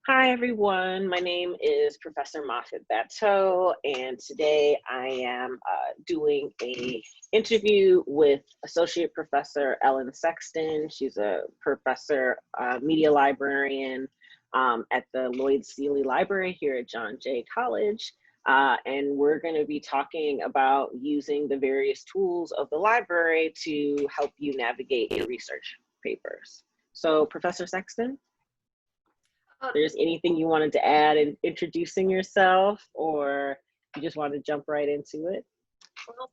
Hi, everyone. My name is Professor Moffett-Bateau, and today I am doing an interview with Associate Professor Ellen Sexton. She's a professor, media librarian at the Lloyd Library here at John Jay College. And we're going to be talking about using the various tools of the library to help you navigate your research papers. So, Professor Sexton? There's anything you wanted to add in introducing yourself, or you just want to jump right into it? Well,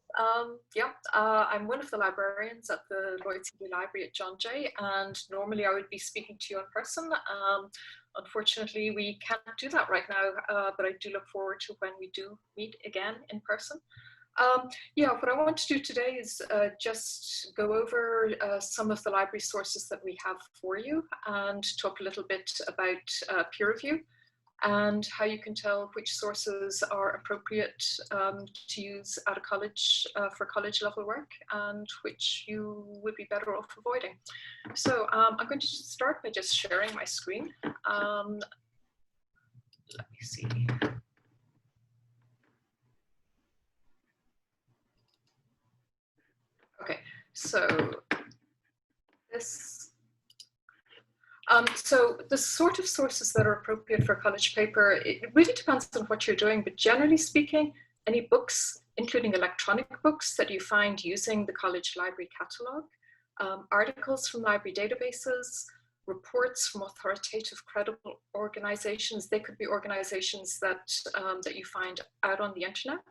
I'm one of the librarians at the Lloyd Library at John Jay, and normally I would be speaking to you in person. Unfortunately, we can't do that right now, but I do look forward to when we do meet again in person. What I want to do today is just go over some of the library sources that we have for you and talk a little bit about peer review and how you can tell which sources are appropriate to use at a college for college level work and which you would be better off avoiding. So I'm going to start by just sharing my screen. Let me see. Okay, so the sort of sources that are appropriate for a college paper, it really depends on what you're doing, but generally speaking, any books, including electronic books that you find using the college library catalog, articles from library databases, reports from authoritative, credible organizations. They could be organizations that you find out on the internet.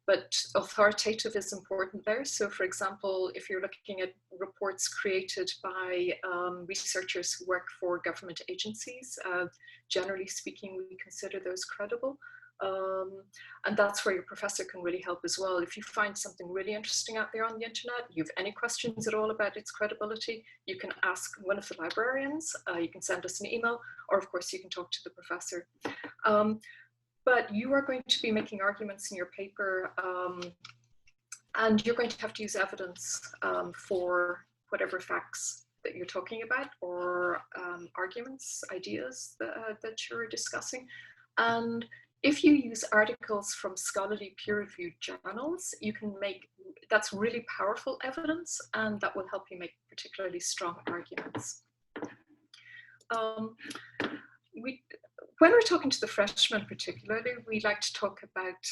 But authoritative is important there. So for example, if you're looking at reports created by researchers who work for government agencies, generally speaking, we consider those credible. And that's where your professor can really help as well. If you find something really interesting out there on the internet, you have any questions at all about its credibility, you can ask one of the librarians, you can send us an email, or of course you can talk to the professor. But you are going to be making arguments in your paper, and you're going to have to use evidence for whatever facts that you're talking about, or arguments, ideas that you're discussing. And if you use articles from scholarly peer-reviewed journals, you can make, that's really powerful evidence, and that will help you make particularly strong arguments. When we're talking to the freshmen particularly, we like to talk about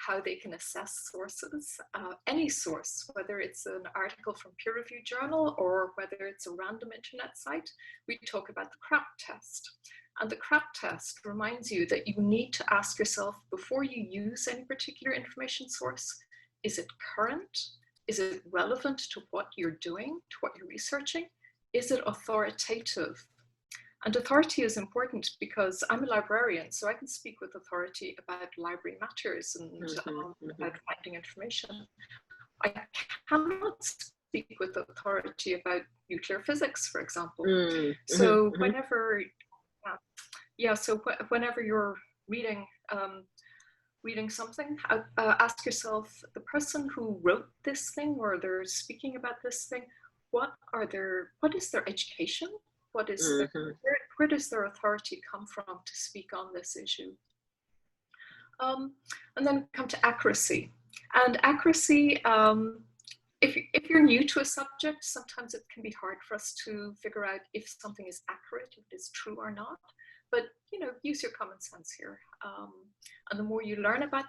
how they can assess sources. Any source, whether it's an article from peer-reviewed journal or whether it's a random internet site, we talk about the CRAP test. And the CRAP test reminds you that you need to ask yourself before you use any particular information source, is it current? Is it relevant to what you're doing, to what you're researching? Is it authoritative? And authority is important because I'm a librarian, so I can speak with authority about library matters and about finding information. I cannot speak with authority about nuclear physics, for example. So whenever, whenever you're reading something, ask yourself, the person who wrote this thing or they're speaking about this thing, what is their education? What is where does their authority come from to speak on this issue? And then come to accuracy. And accuracy, if you're new to a subject, sometimes it can be hard for us to figure out if something is accurate, if it is true or not. But use your common sense here. And the more you learn about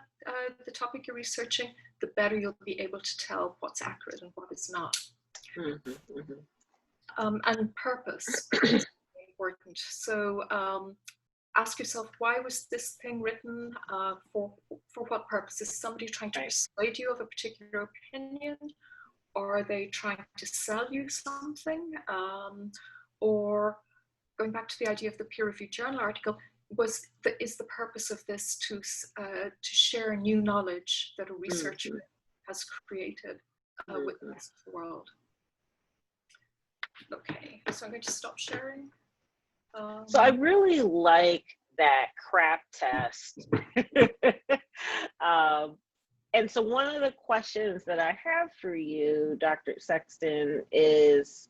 the topic you're researching, the better you'll be able to tell what's accurate and what is not. And purpose is important. So ask yourself, why was this thing written? For what purpose? Is somebody trying to persuade you of a particular opinion? Or are they trying to sell you something? Or going back to the idea of the peer-reviewed journal article, is the purpose of this to share new knowledge that a researcher has created with the rest of the world? Okay, so I'm going to stop sharing. So I really like that CRAP test. And so one of the questions that I have for you, Dr. Sexton, is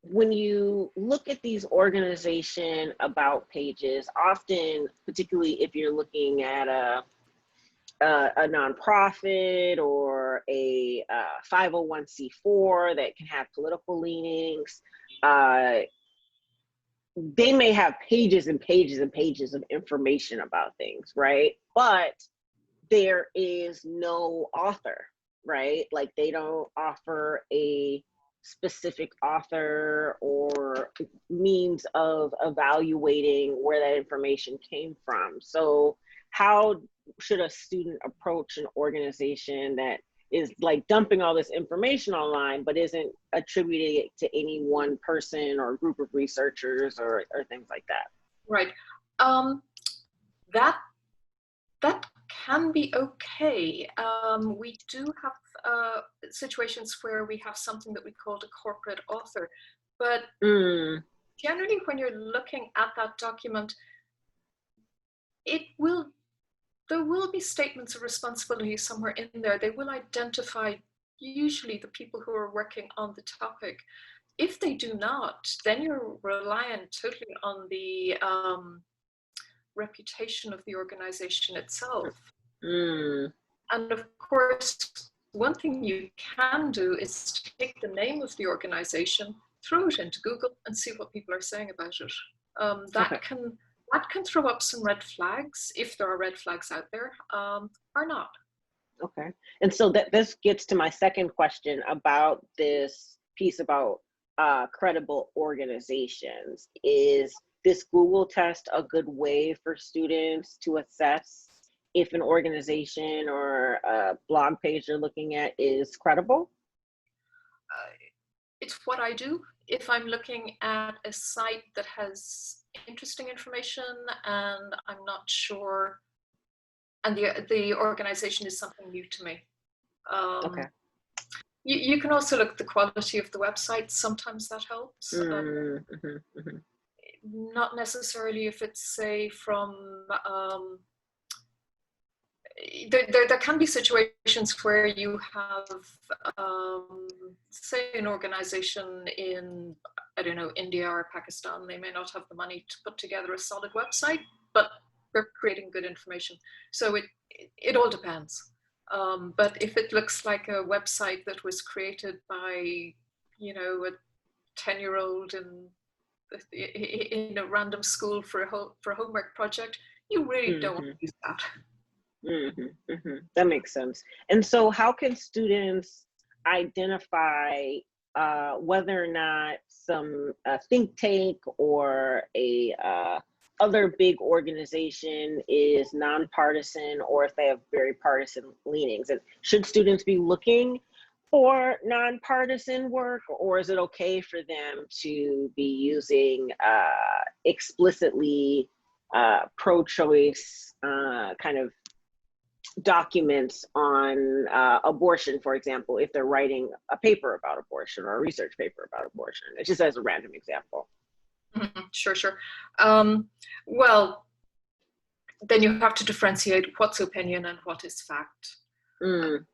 when you look at these organization about pages, often, particularly if you're looking at a nonprofit or a 501c4 that can have political leanings, they may have pages and pages and pages of information about things, right? But there is no author, right? Like they don't offer a specific author or means of evaluating where that information came from. So how should a student approach an organization that is like dumping all this information online, but isn't attributing it to any one person or group of researchers or things like that? Right. That can be okay. We do have situations where we have something that we call a corporate author, but generally when you're looking at that document, there will be statements of responsibility somewhere in there. They will identify usually the people who are working on the topic. If they do not, then you're reliant totally on the reputation of the organization itself. And of course, one thing you can do is take the name of the organization, throw it into Google and see what people are saying about it. That can throw up some red flags, if there are red flags out there, or not. Okay. And so this gets to my second question about this piece about credible organizations. Is this Google test a good way for students to assess if an organization or a blog page they're looking at is credible? It's what I do. If I'm looking at a site that has interesting information and I'm not sure, and the organization is something new to me. Okay. You can also look at the quality of the website. Sometimes that helps. Not necessarily if it's, say, from there can be situations where you have, say, an organization in, I don't know, India or Pakistan. They may not have the money to put together a solid website, but they're creating good information. So it all depends. But if it looks like a website that was created by, you know, a 10-year-old in a random school for a homework project, you really don't want to use that. That makes sense. And so how can students identify whether or not some think tank or a other big organization is nonpartisan, or if they have very partisan leanings? And should students be looking for nonpartisan work, or is it okay for them to be using explicitly pro-choice kind of documents on abortion, for example, if they're writing a paper about abortion or a research paper about abortion? It's just as a random example. Sure. Well, then you have to differentiate what's opinion and what is fact. And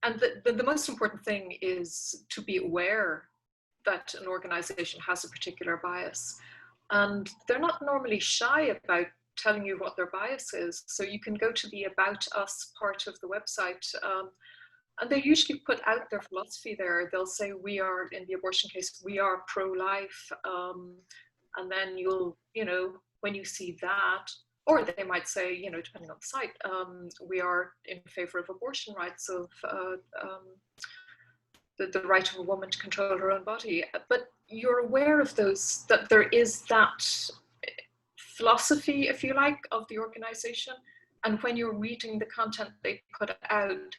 the most important thing is to be aware that an organization has a particular bias, and they're not normally shy about telling you what their bias is. So you can go to the About Us part of the website, and they usually put out their philosophy there. They'll say, we are, in the abortion case, we are pro-life. And then you'll, you know, when you see that, or they might say, you know, depending on the site, we are in favor of abortion rights, of the right of a woman to control her own body. But you're aware of those, that there is that philosophy, if you like, of the organization. And when you're reading the content they put out,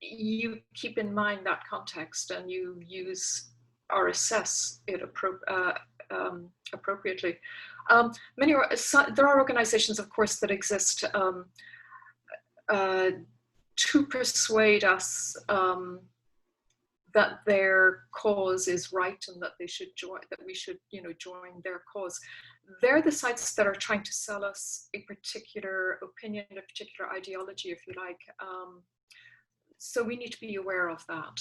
you keep in mind that context and you use or assess it appropriately. There are organizations, of course, that exist to persuade us that their cause is right and that they should join, that we should, you know, join their cause. They're the sites that are trying to sell us a particular opinion, a particular ideology, if you like. So we need to be aware of that.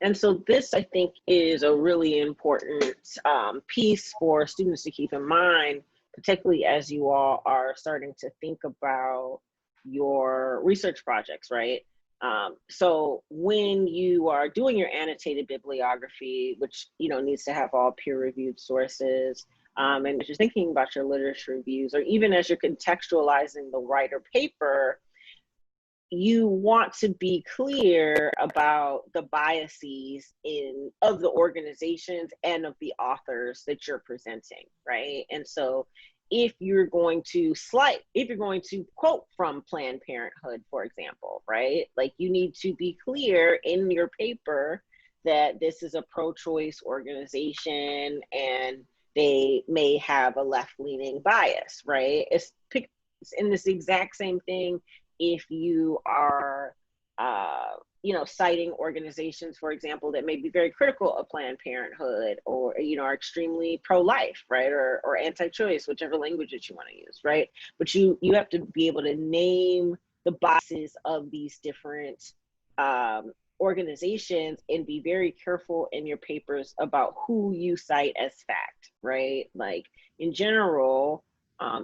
And so this, I think, is a really important piece for students to keep in mind, particularly as you all are starting to think about your research projects, right? So when you are doing your annotated bibliography, which needs to have all peer-reviewed sources, and as you're thinking about your literature reviews, or even as you're contextualizing the writer paper, you want to be clear about the biases of the organizations and of the authors that you're presenting, right? And so if you're going to quote from Planned Parenthood, for example, right? Like, you need to be clear in your paper that this is a pro-choice organization and they may have a left-leaning bias, right? It's in this exact same thing if you are, citing organizations, for example, that may be very critical of Planned Parenthood, or, are extremely pro-life, right? Or anti-choice, whichever language that you want to use, right? But you have to be able to name the biases of these different organizations and be very careful in your papers about who you cite as fact, right? Like, in general,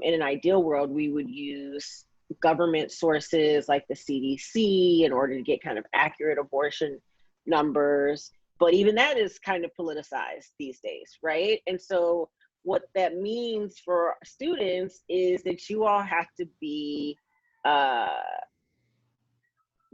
in an ideal world, we would use government sources like the CDC in order to get kind of accurate abortion numbers. But even that is kind of politicized these days, right? And so what that means for students is that you all have to be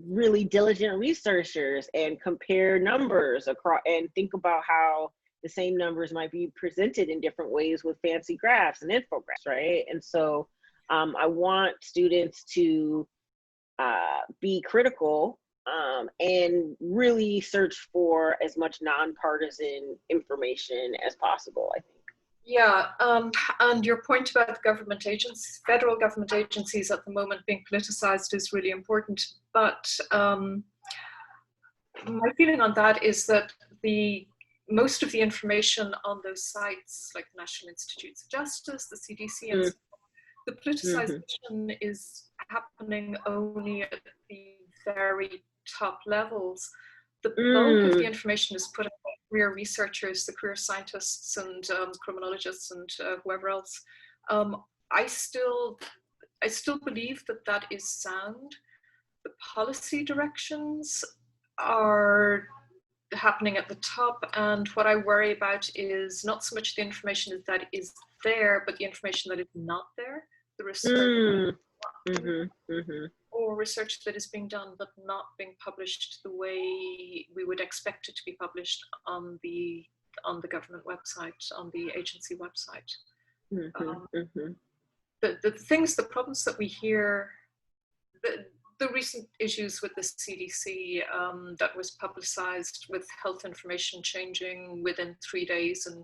really diligent researchers and compare numbers across and think about how the same numbers might be presented in different ways with fancy graphs and infographics, right? And so I want students to be critical and really search for as much nonpartisan information as possible, I think. Yeah, and your point about government agencies, federal government agencies at the moment being politicized is really important. But my feeling on that is that most of the information on those sites, like the National Institutes of Justice, the CDC, and so on, the politicization is happening only at the very top levels. The bulk of the information is put out by career researchers, the career scientists and criminologists and whoever else. I still believe that is sound. The policy directions are happening at the top, and what I worry about is not so much the information that is there, but the information that is not there. The research or research that is being done but not being published the way we would expect it to be published on the government website, on the agency website. The problems that we hear, the recent issues with the CDC that was publicized with health information changing within 3 days and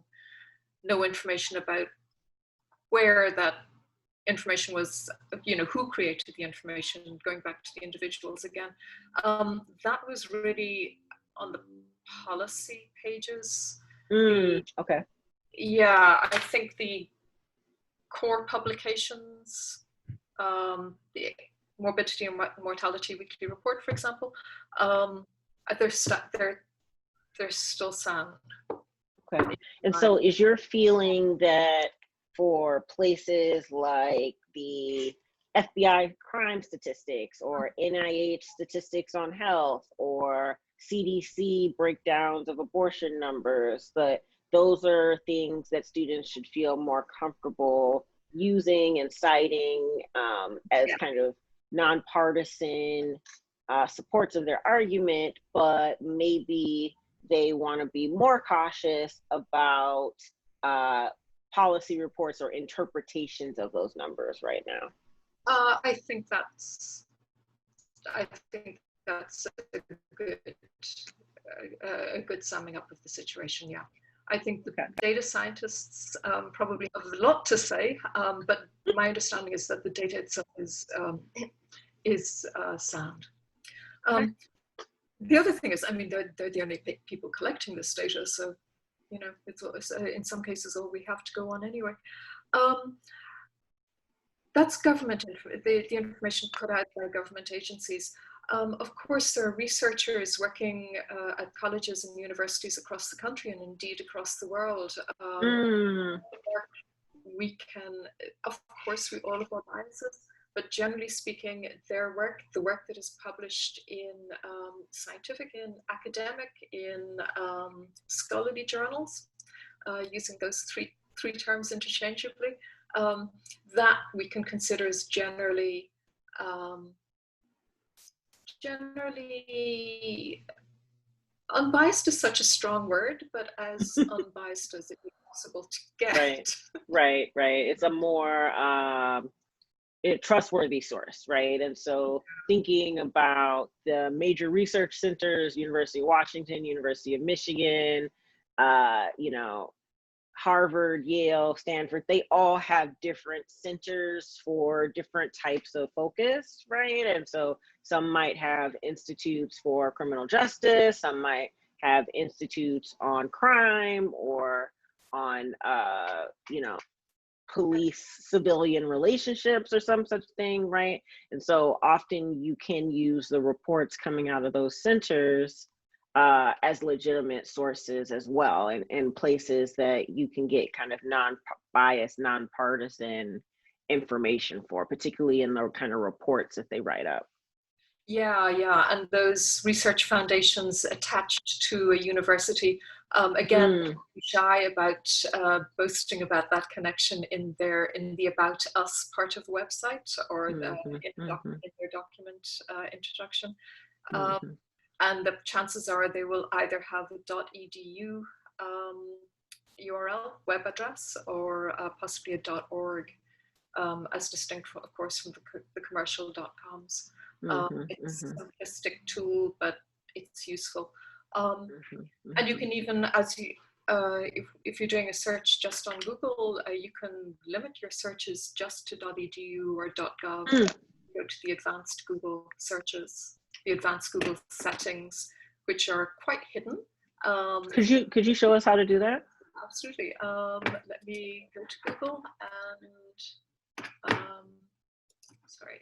no information about where that information was, who created the information, going back to the individuals again. That was really on the policy pages. Okay. Yeah, I think the core publications, the Morbidity and Mortality Weekly Report, for example, they're still sound. Okay. And so is your feeling that for places like the FBI crime statistics or NIH statistics on health or CDC breakdowns of abortion numbers, that those are things that students should feel more comfortable using and citing as kind of nonpartisan supports of their argument, but maybe they want to be more cautious about policy reports or interpretations of those numbers right now? I think that's a good summing up of the situation. Yeah, I think the data scientists probably have a lot to say, but my understanding is that the data itself is sound. The other thing is, I mean, they're the only people collecting this data, so it's in some cases all we have to go on anyway. That's government, the information put out by government agencies. Of course, there are researchers working at colleges and universities across the country and indeed across the world. We can, of course, we all have our biases, but generally speaking, their work, the work that is published in scientific, in academic, in scholarly journals, using those three terms interchangeably, that we can consider as generally unbiased is such a strong word, but as unbiased as it is possible to get. Right. It's a more trustworthy source, right? And so thinking about the major research centers, University of Washington, University of Michigan, you know, Harvard, Yale, Stanford, they all have different centers for different types of focus, right? And so some might have institutes for criminal justice, some might have institutes on crime or on, you know, police civilian relationships or some such thing, right? And so often you can use the reports coming out of those centers as legitimate sources as well, and places that you can get kind of non-biased, nonpartisan information for, particularly in the kind of reports that they write up. Yeah, and those research foundations attached to a university, again, shy about boasting about that connection in the About Us part of the website or in their document introduction. And the chances are they will either have a .edu URL, web address, or possibly a .org, as distinct, of course, from the commercial .coms. It's a simplistic tool, but it's useful. And you can even, as you, if you're doing a search just on Google, you can limit your searches just to .edu or .gov. Go to the advanced Google searches, the advanced Google settings, which are quite hidden. Could you show us how to do that? Absolutely. Let me go to Google and sorry,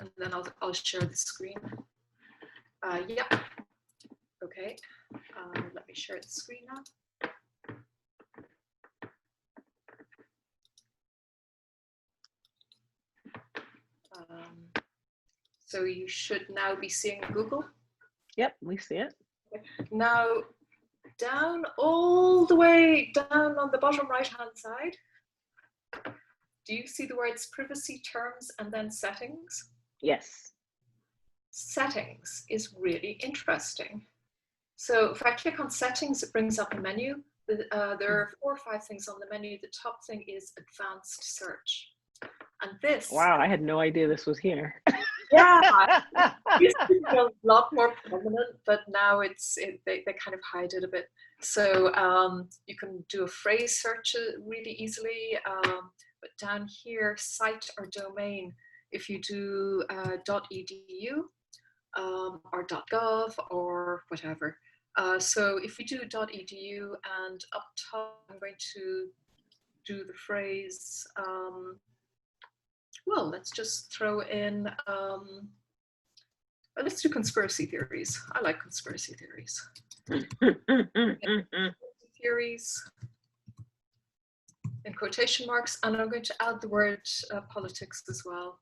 and then I'll share the screen. Yeah. Okay. Let me share the screen now. So you should now be seeing Google. Yep, we see it. Now, down all the way down on the bottom right-hand side, do you see the words privacy terms and then settings? Yes. Settings is really interesting. So if I click on settings, it brings up a menu. There are 4 or 5 things on the menu. The top thing is advanced search. And this... Wow, I had no idea this was here. Yeah, it used to be a lot more prominent, but now they kind of hide it a bit. So you can do a phrase search really easily, but down here, site or domain, if you do .edu or .gov or whatever. So if we do .edu and up top, I'm going to do the phrase, well, let's just throw in, let's do conspiracy theories. I like conspiracy theories. Theories in quotation marks, and I'm going to add the word politics as well.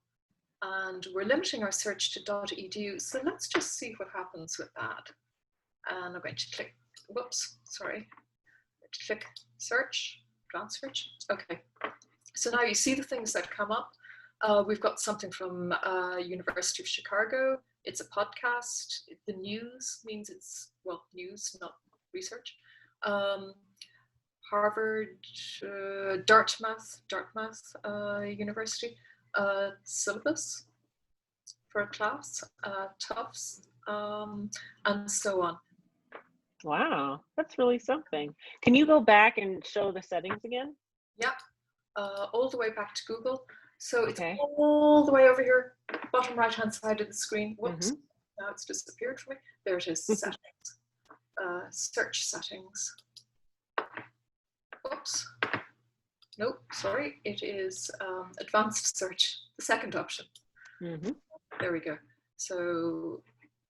And we're limiting our search to .edu, so let's just see what happens with that. And I'm going to click, whoops, sorry. Click search, advanced search. Okay, so now you see the things that come up. We've got something from University of Chicago. It's a podcast. The news means it's, well, news, not research. Harvard, Dartmouth University, syllabus for a class, Tufts, and so on. Wow, that's really something. Can you go back and show the settings again? Yeah, all the way back to Google. So it's all the way over here, bottom right-hand side of the screen. Whoops, now it's disappeared from me. There it is, settings, search settings. Whoops, nope, sorry. It is advanced search, the second option. There we go. So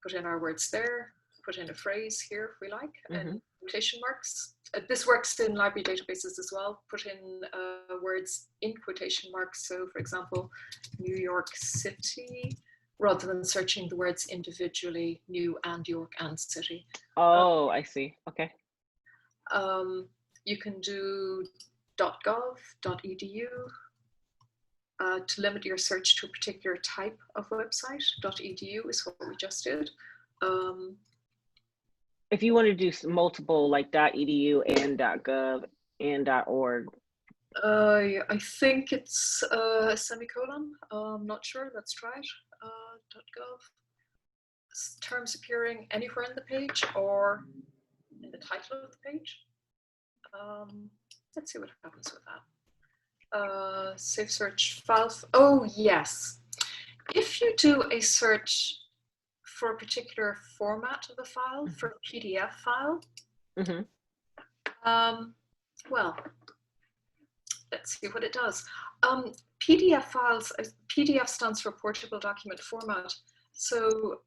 put in our words there, put in a phrase here if we like, and quotation marks. This works in library databases as well. Put in words in quotation marks. So for example, New York City, rather than searching the words individually, New and York and City. Oh, I see. Okay. You can do .gov, .edu, to limit your search to a particular type of website. .edu is what we just did. If you want to do multiple, like .edu and .gov and .org. I think it's a semicolon. I'm not sure. Let's try it. .gov. Terms appearing anywhere in the page or in the title of the page. Let's see what happens with that. Save search files. Oh, yes. If you do a search for a particular format of the file, for a PDF file, well, let's see what it does. PDF files, PDF stands for Portable Document Format. So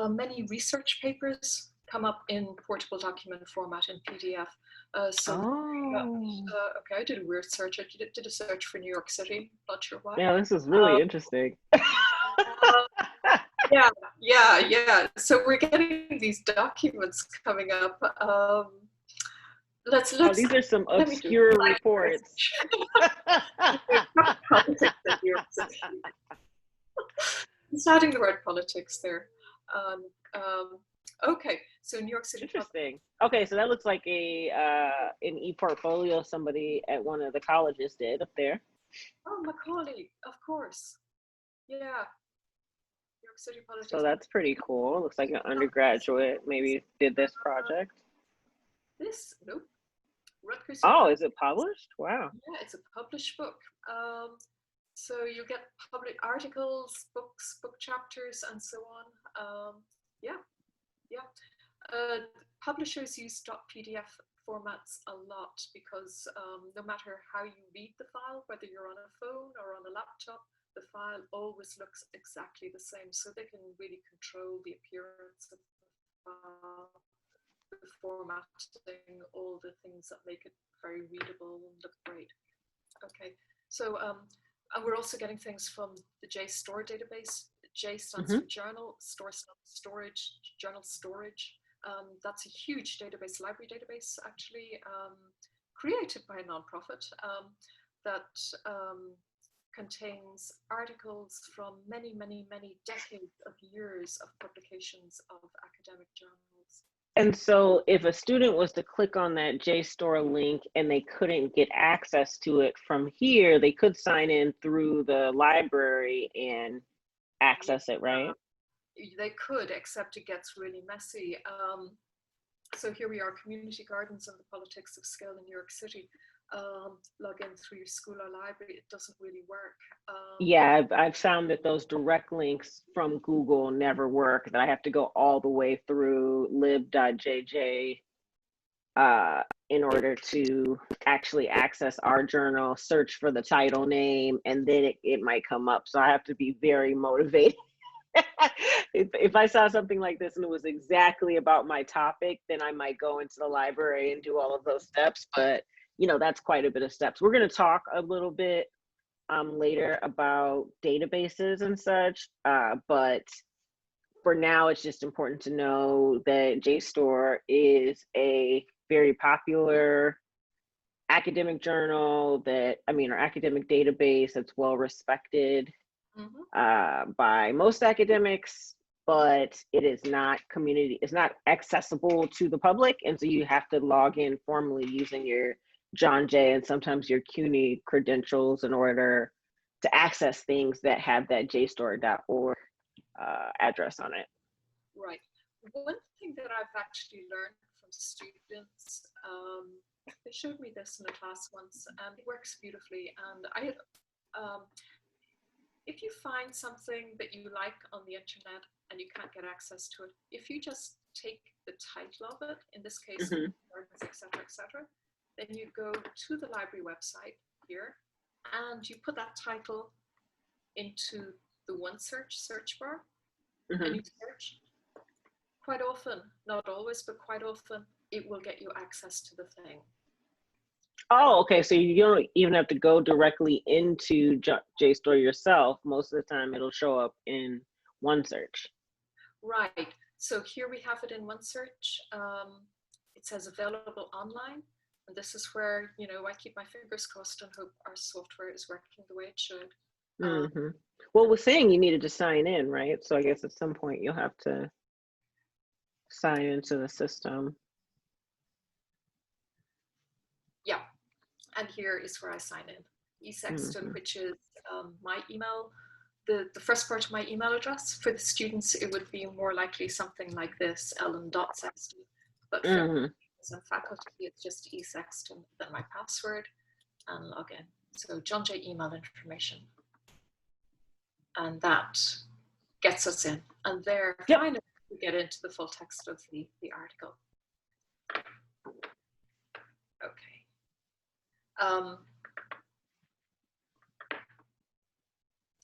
many research papers come up in portable document format in PDF. Okay, I did a weird search. I did a search for New York City. Not sure why. Yeah, this is really interesting. Yeah. So we're getting these documents coming up. Let's. These are some obscure reports. It's adding the word politics there. Okay, so New York City. Interesting. Okay, so that looks like a an e-portfolio somebody at one of the colleges did up there. Oh, Macaulay, of course. Yeah. New York City politics. So that's pretty cool. Looks like an undergraduate maybe did this project. Nope. Rutgers. Oh, is it published? Wow. Yeah, it's a published book. So you get public articles, books, book chapters, and so on. Publishers use .pdf formats a lot because no matter how you read the file, whether you're on a phone or on a laptop, the file always looks exactly the same. So they can really control the appearance of the file, the formatting, all the things that make it very readable and look great. Okay, so and we're also getting things from the JSTOR database. J stands for journal, store stands for storage, journal storage. That's a huge database, library database, actually, created by a nonprofit that contains articles from many, many, many decades of years of publications of academic journals. And so if a student was to click on that JSTOR link and they couldn't get access to it from here, they could sign in through the library and access it, right? They could, except it gets really messy. So here we are, Community Gardens and the Politics of Skill in New York City. Log in through your school or library, it doesn't really work. Yeah, I've found that those direct links from Google never work, that I have to go all the way through lib.jj in order to actually access our journal, search for the title name, and then it might come up. So I have to be very motivated. If I saw something like this and it was exactly about my topic, then I might go into the library and do all of those steps. But that's quite a bit of steps. We're going to talk a little bit later about databases and such, but for now, it's just important to know that JSTOR is a very popular academic journal or academic database that's well respected by most academics, but it is not it's not accessible to the public. And so you have to log in formally using your John Jay and sometimes your CUNY credentials in order to access things that have that JSTOR.org address on it. Right. One thing that I've actually learned from students, they showed me this in a class once, and it works beautifully. And I had, if you find something that you like on the internet and you can't get access to it, if you just take the title of it, in this case, etc., then you go to the library website here, and you put that title into the OneSearch search bar, Mm-hmm. and you search, quite often, not always, but quite often, it will get you access to the thing. Oh, okay. So you don't even have to go directly into JSTOR yourself. Most of the time it'll show up in OneSearch. Right. So here we have it in OneSearch. It says available online. And this is where, you know, I keep my fingers crossed and hope our software is working the way it should. Mm-hmm. Well, we're saying you needed to sign in, right? So I guess at some point you'll have to sign into the system. Yeah. And here is where I sign in. eSexton, which is my email. The first part of my email address. For the students, it would be more likely something like this, ellen.sexton. But for and faculty, it's just eSexton, then my password and login. So John Jay email information. And that gets us in. And there, finally, we get into the full text of the article. Okay.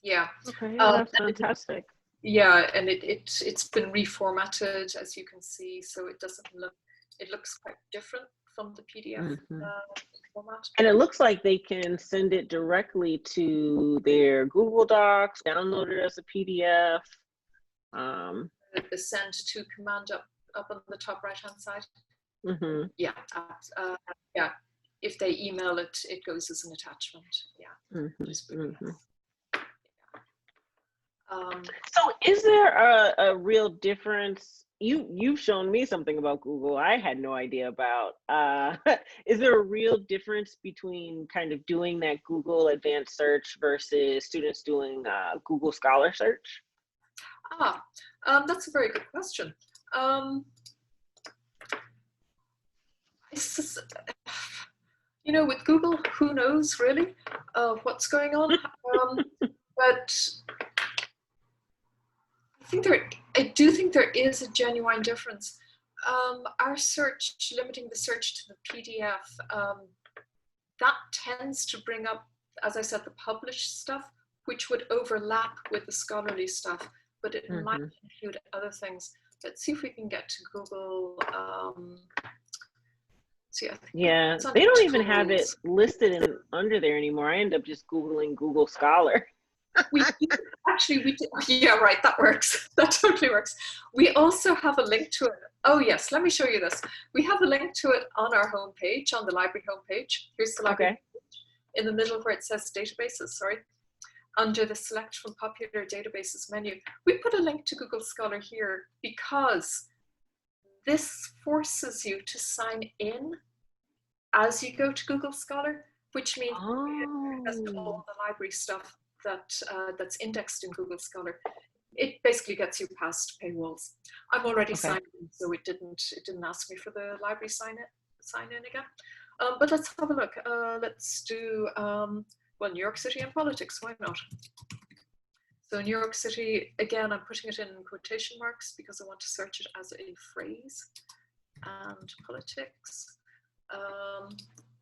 Yeah. Okay, that's fantastic. Yeah, and it's been reformatted, as you can see, so it doesn't look, it looks quite different from the PDF format. And it looks like they can send it directly to their Google Docs, download it as a PDF. The send to command up on the top right hand side. Yeah, yeah. If they email it, it goes as an attachment. Yeah. So is there a real difference? You've shown me something about Google I had no idea about. Is there a real difference between kind of doing that Google advanced search versus students doing Google Scholar search? That's a very good question. You know, with Google, who knows really what's going on? But I do think there is a genuine difference. Our search, limiting the search to the PDF, that tends to bring up, as I said, the published stuff, which would overlap with the scholarly stuff, but it might include other things. Let's see if we can get to Google. Yeah, they don't even have it listed under there anymore. I end up just Googling Google Scholar. we do. Yeah, right, that works. That totally works. We also have a link to it. Oh yes, let me show you this. We have a link to it on our homepage, on the library homepage. Here's the library page. In the middle where it says databases, sorry. Under the select from popular databases menu, we put a link to Google Scholar here because this forces you to sign in as you go to Google Scholar, which means access to all the library stuff that's indexed in Google Scholar. It basically gets you past paywalls. I'm already signed in, so it didn't ask me for the library sign in again. But let's have a look. Let's do well, New York City and politics. Why not? So New York City, again, I'm putting it in quotation marks because I want to search it as a phrase. And politics.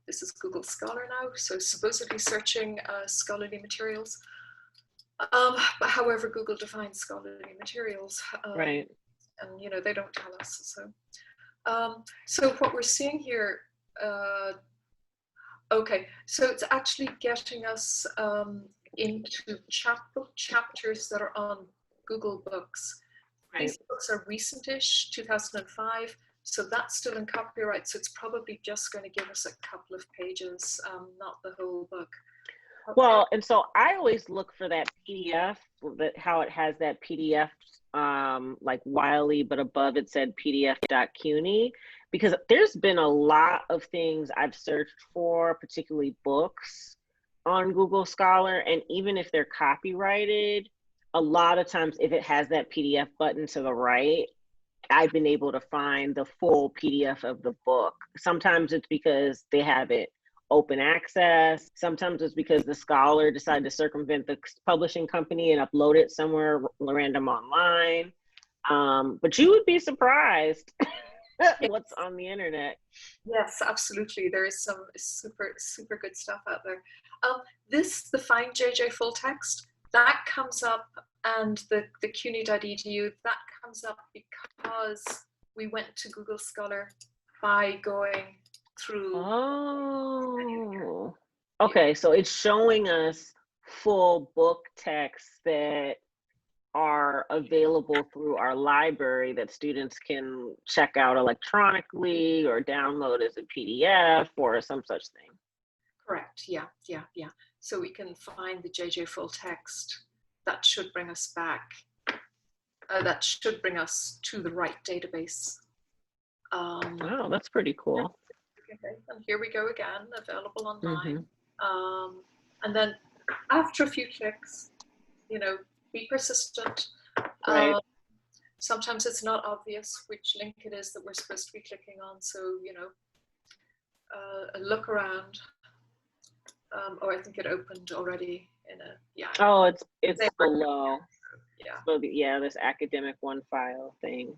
This is Google Scholar now, so supposedly searching scholarly materials. But however, Google defines scholarly materials. Right. And, you know, they don't tell us. So what we're seeing here, okay, so it's actually getting us into chapters that are on Google Books. Right. These books are recent-ish, 2005. So that's still in copyright, so it's probably just going to give us a couple of pages, not the whole book. Okay. Well, and so I always look for that PDF, how it has that PDF like Wiley, but above it said pdf.cuny, because there's been a lot of things I've searched for, particularly books on Google Scholar, and even if they're copyrighted, a lot of times if it has that PDF button to the right, I've been able to find the full PDF of the book. Sometimes it's because they have it open access. Sometimes it's because the scholar decided to circumvent the publishing company and upload it somewhere random online. But you would be surprised what's on the internet. Yes, absolutely. There is some super, super good stuff out there. The Find JJ full text, that comes up and the cuny.edu, that comes up because we went to Google Scholar by going through. Oh, okay. So it's showing us full book texts that are available through our library that students can check out electronically or download as a PDF or some such thing. Correct. Yeah. So we can find the JJ full text. That should bring us back. That should bring us to the right database. Wow, that's pretty cool. Okay, and here we go again, available online. And then after a few clicks, you know, be persistent. Right. Sometimes it's not obvious which link it is that we're supposed to be clicking on. So, you know, look around. Oh, I think it opened already in a, yeah. Oh, it's below. Yeah. So yeah, this academic one file thing.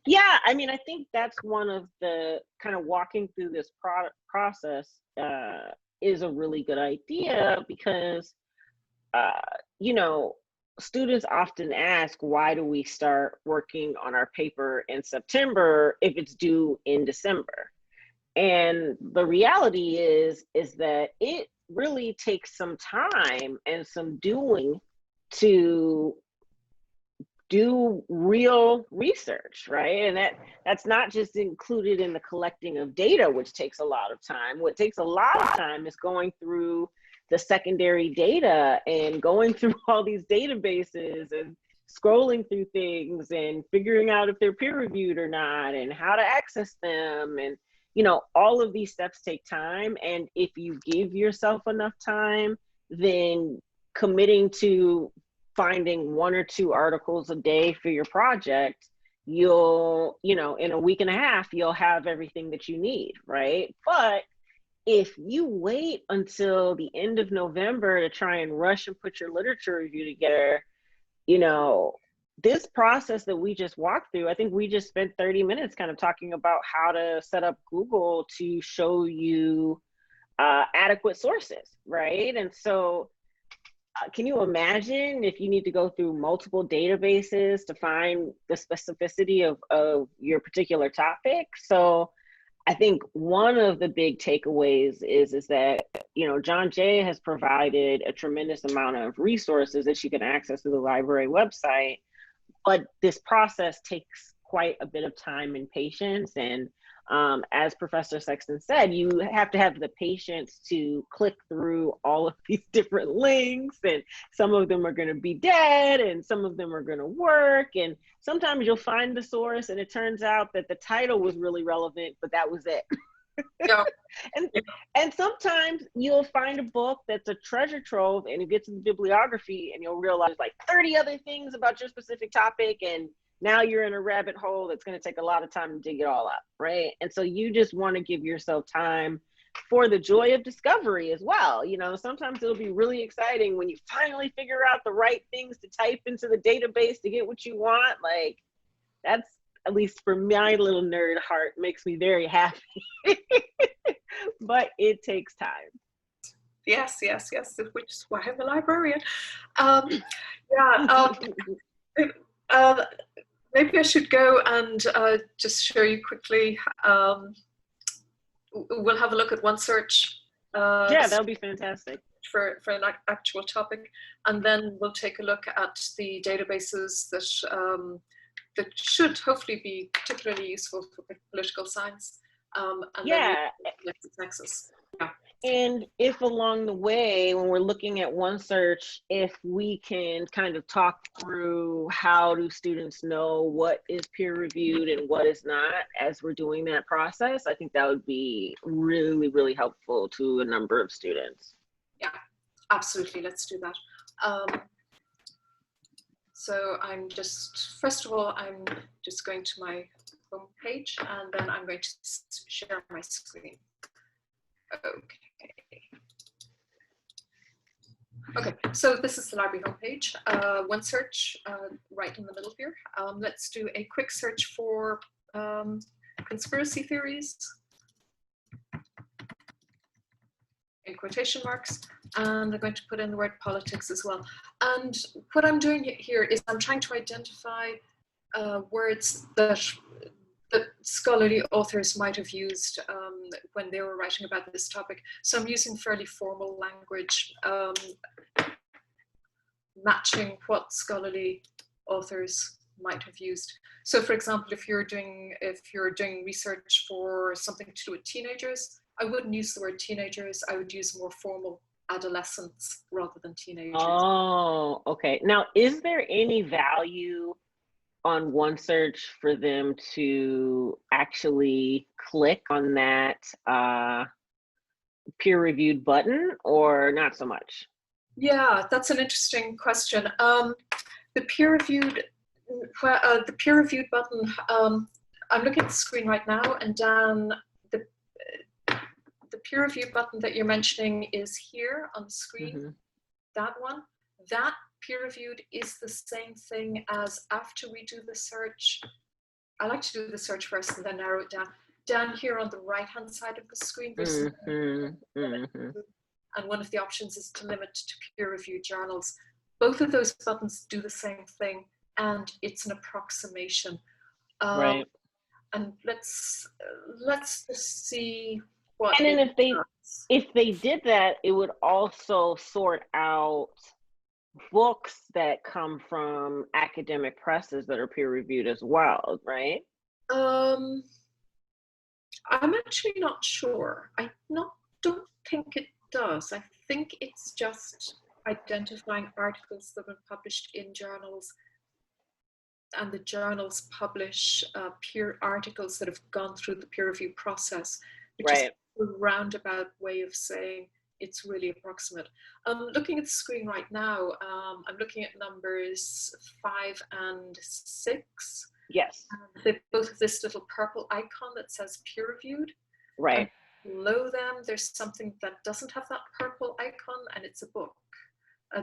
Yeah, I mean, I think that's one of the kind of walking through this process is a really good idea because, you know, students often ask, why do we start working on our paper in September if it's due in December? And the reality is that it really takes some time and some doing to do real research, right? And that's not just included in the collecting of data, which takes a lot of time. What takes a lot of time is going through the secondary data and going through all these databases and scrolling through things and figuring out if they're peer reviewed or not and how to access them. And, you know, all of these steps take time. And if you give yourself enough time, then committing to finding 1 or 2 articles a day for your project, you'll, you know, in a week and a half, you'll have everything that you need, right? But if you wait until the end of November to try and rush and put your literature review together, you know, this process that we just walked through, I think we just spent 30 minutes kind of talking about how to set up Google to show you adequate sources, right? And so can you imagine if you need to go through multiple databases to find the specificity of your particular topic? So I think one of the big takeaways is that, you know, John Jay has provided a tremendous amount of resources that you can access through the library website, but this process takes quite a bit of time and patience. And as Professor Sexton said, you have to have the patience to click through all of these different links, and some of them are going to be dead and some of them are going to work. And sometimes you'll find the source and it turns out that the title was really relevant, but that was it. Yeah. And sometimes you'll find a book that's a treasure trove and you get to the bibliography and you'll realize like 30 other things about your specific topic, and now you're in a rabbit hole that's going to take a lot of time to dig it all up, right? And so you just want to give yourself time for the joy of discovery as well. You know, sometimes it'll be really exciting when you finally figure out the right things to type into the database to get what you want. Like, that's, at least for my little nerd heart, makes me very happy. But it takes time. Yes, which is why I'm a librarian. Maybe I should go and just show you quickly. We'll have a look at OneSearch. Yeah, that would be fantastic. For an actual topic, and then we'll take a look at the databases that that should hopefully be particularly useful for political science. And yeah. then LexisNexis. Yeah. And if along the way, when we're looking at OneSearch, if we can kind of talk through how do students know what is peer reviewed and what is not as we're doing that process, I think that would be really, really helpful to a number of students. Yeah, absolutely. Let's do that. So I'm just, first of all, I'm just going to my home page and then I'm going to share my screen. Okay, so this is the library homepage. OneSearch right in the middle here. Let's do a quick search for conspiracy theories. in quotation marks, and I'm going to put in the word politics as well. And what I'm doing here is I'm trying to identify words that scholarly authors might have used when they were writing about this topic. So I'm using fairly formal language, matching what scholarly authors might have used. So for example, if you're doing research for something to do with teenagers, I wouldn't use the word teenagers, I would use more formal adolescents rather than teenagers. Oh, okay. Now, is there any value on OneSearch for them to actually click on that peer-reviewed button, or not so much? Yeah, that's an interesting question. The peer-reviewed button, I'm looking at the screen right now, and Dan, the peer-reviewed button that you're mentioning is here on the screen. Mm-hmm. That one. That peer-reviewed is the same thing as after we do the search. I like to do the search first and then narrow it down. Down here on the right-hand side of the screen, there's and one of the options is to limit to peer-reviewed journals. Both of those buttons do the same thing, and it's an approximation. Right. And let's just see what. And then if they did that, it would also sort out books that come from academic presses that are peer-reviewed as well, right? I'm actually not sure. I don't think it does. I think it's just identifying articles that have been published in journals, and the journals publish peer articles that have gone through the peer review process, which is a roundabout way of saying it's really approximate. Looking at the screen right now, I'm looking at numbers 5 and 6. Yes. They both have this little purple icon that says peer-reviewed. Right. And below them, there's something that doesn't have that purple icon, and it's a book,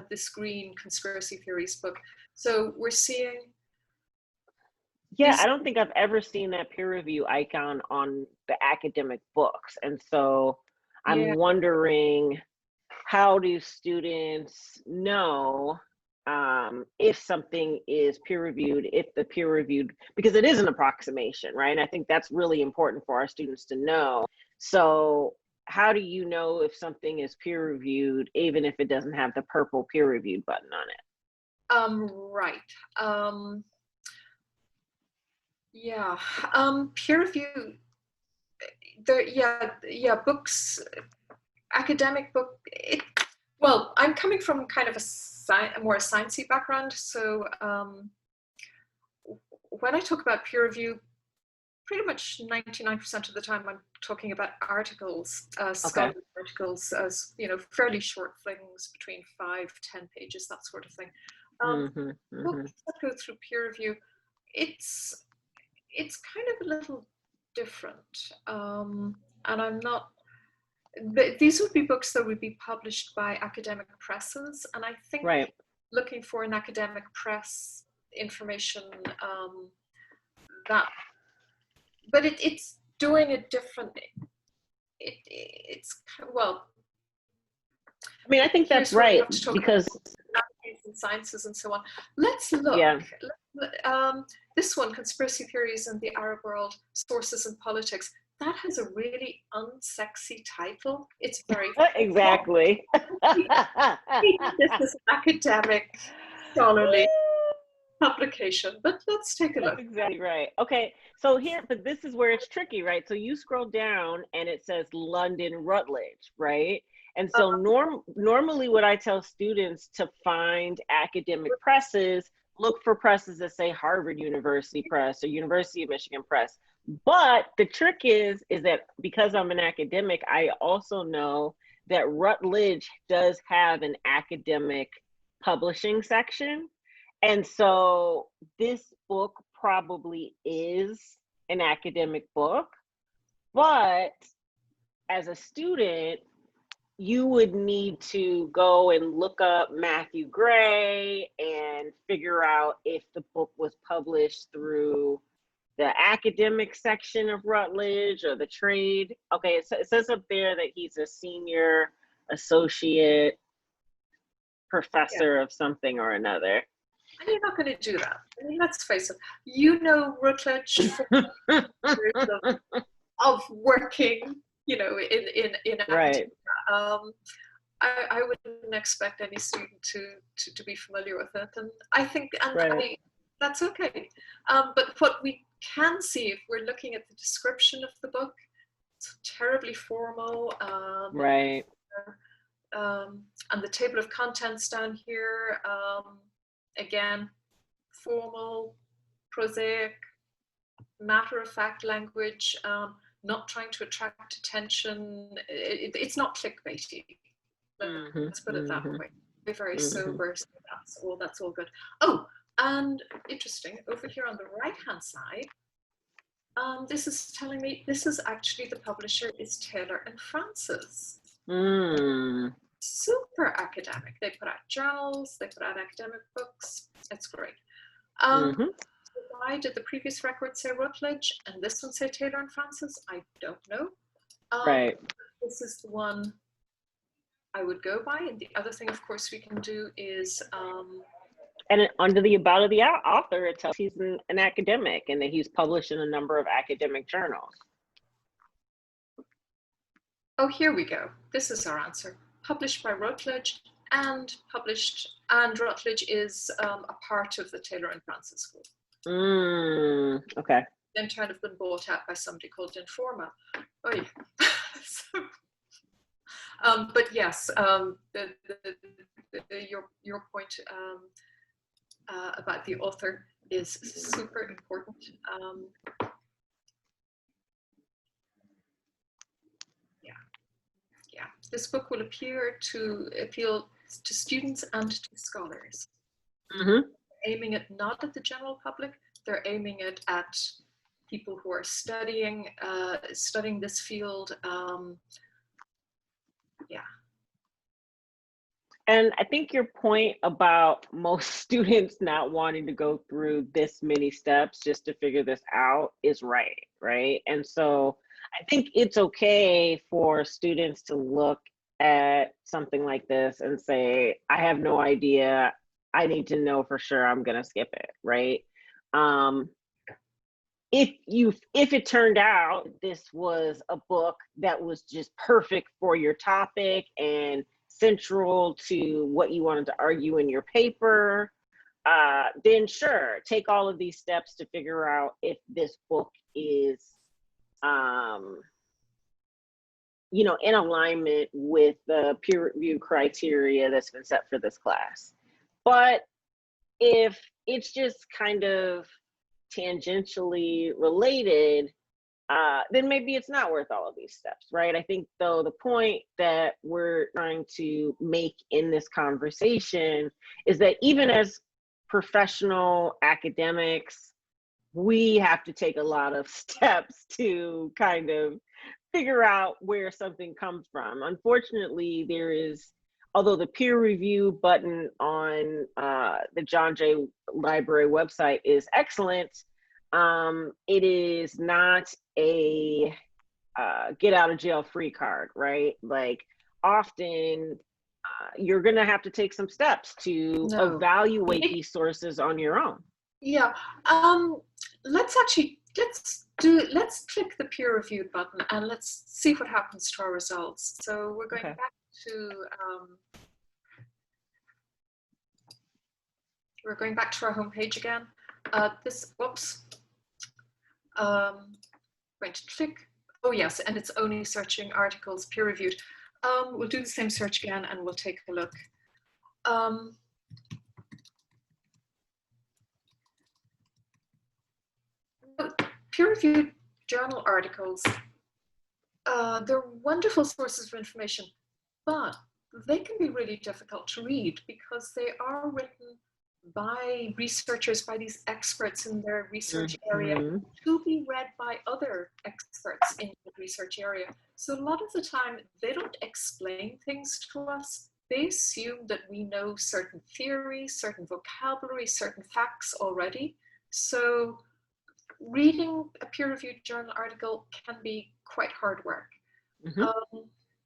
this green conspiracy theories book. So we're seeing. Yeah, I don't think I've ever seen that peer review icon on the academic books. And so I'm wondering, how do students know if something is peer reviewed, if the peer reviewed, because it is an approximation, right? And I think that's really important for our students to know. So how do you know if something is peer reviewed, even if it doesn't have the purple peer reviewed button on it? Right. Yeah, peer review, books, academic book, well, I'm coming from kind of a more sciencey background, so when I talk about peer review, pretty much 99% of the time I'm talking about articles, scholarly articles, as fairly short things between 5-10 pages, that sort of thing. Books that go through peer review, it's kind of a little different, and I'm not. These would be books that would be published by academic presses, and I think looking for an academic press information but it's doing a different. It's well. I mean, I think that's right, because and sciences and so on. Let's look. Yeah. This one, Conspiracy Theories in the Arab World, Sources in Politics, that has a really unsexy title. It's very exactly. This is an academic, scholarly publication, but let's take a look. That's exactly right. Okay, so here, but this is where it's tricky, right? So you scroll down and it says London Routledge, right? And so normally what I tell students to find academic presses, look for presses that say Harvard University Press or University of Michigan Press. But the trick is that because I'm an academic, I also know that Routledge does have an academic publishing section. And so this book probably is an academic book, but as a student, you would need to go and look up Matthew Gray and figure out if the book was published through the academic section of Routledge or the trade. Okay, it says up there that he's a senior associate professor of something or another. And you're not going to do that. I mean, let's face it. You know, Routledge for years of working, you know, in Right. academia. I wouldn't expect any student to be familiar with it, and I think, and that's okay. But what we can see, if we're looking at the description of the book, it's terribly formal. Right. And the table of contents down here, again, formal, prosaic, matter-of-fact language, not trying to attract attention. It's not clickbaity. Let's put it that way. Very, very sober. So that's all good. Oh, and interesting, over here on the right-hand side, this is telling me this is actually, the publisher is Taylor and Francis. Super academic. They put out journals, they put out academic books. It's great. Why did the previous record say Routledge and this one say Taylor and Francis? I don't know. Right. This is the one I would go by. And the other thing, of course, we can do is and under the about of the author, it tells he's an academic and that he's published in a number of academic journals. Oh, here we go. This is our answer. Published by Routledge and Routledge is a part of the Taylor and Francis School. Okay. Then kind of been bought out by somebody called Informa. Oh yeah. But yes, your point about the author is super important. Yeah, this book will appeal to students and to scholars. Aiming it not at the general public, they're aiming it at people who are studying this field. Yeah. And I think your point about most students not wanting to go through this many steps just to figure this out is right? And so I think it's okay for students to look at something like this and say, I have no idea. I need to know for sure. I'm going to skip it, right? If it turned out this was a book that was just perfect for your topic and central to what you wanted to argue in your paper, then sure, take all of these steps to figure out if this book is in alignment with the peer review criteria that's been set for this class. But if it's just kind of tangentially related, then maybe it's not worth all of these steps, right? I think, though, the point that we're trying to make in this conversation is that even as professional academics, we have to take a lot of steps to kind of figure out where something comes from. Unfortunately, although the peer review button on the John Jay Library website is excellent, it is not a get out of jail free card, right? Like, often you're gonna have to take some steps to evaluate these sources on your own. Yeah, let's click the peer reviewed button and let's see what happens to our results. So we're going back to our home page again. Going to click. Oh yes, and it's only searching articles peer reviewed. We'll do the same search again and we'll take a look. Peer-reviewed journal articles, they're wonderful sources of information, but they can be really difficult to read because they are written by researchers, by these experts in their research area, to be read by other experts in the research area. So a lot of the time, they don't explain things to us. They assume that we know certain theories, certain vocabulary, certain facts already. So reading a peer-reviewed journal article can be quite hard work.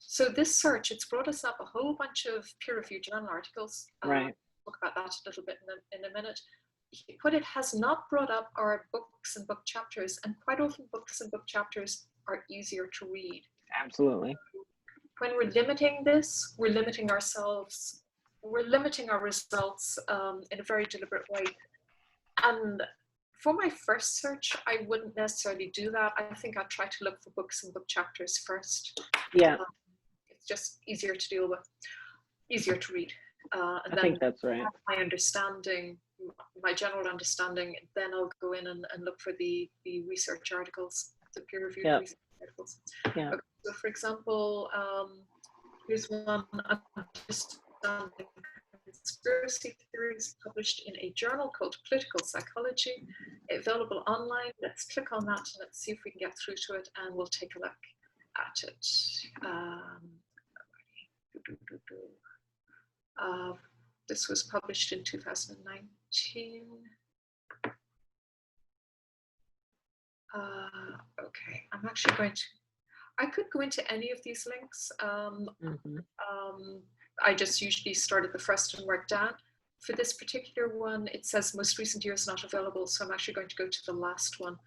So this search, it's brought us up a whole bunch of peer-reviewed journal articles. Right. Talk about that a little bit in a minute. What it has not brought up are books and book chapters, and quite often books and book chapters are easier to read. Absolutely. When we're limiting this, we're limiting ourselves, we're limiting our results in a very deliberate way. And for my first search, I wouldn't necessarily do that. I think I'd try to look for books and book chapters first. Yeah. It's just easier to deal with, easier to read. And I think that's right. my understanding, my general understanding, then I'll go in and look for the research articles, the peer-reviewed research articles. Yeah. Okay, so for example, here's one, Understanding Conspiracy Theories, published in a journal called Political Psychology, available online. Let's click on that and let's see if we can get through to it, and we'll take a look at it. This was published in 2019. Okay, I'm actually going to, I could go into any of these links. I just usually start at the first and work down. For this particular one, it says most recent years not available, so I'm actually going to go to the last one.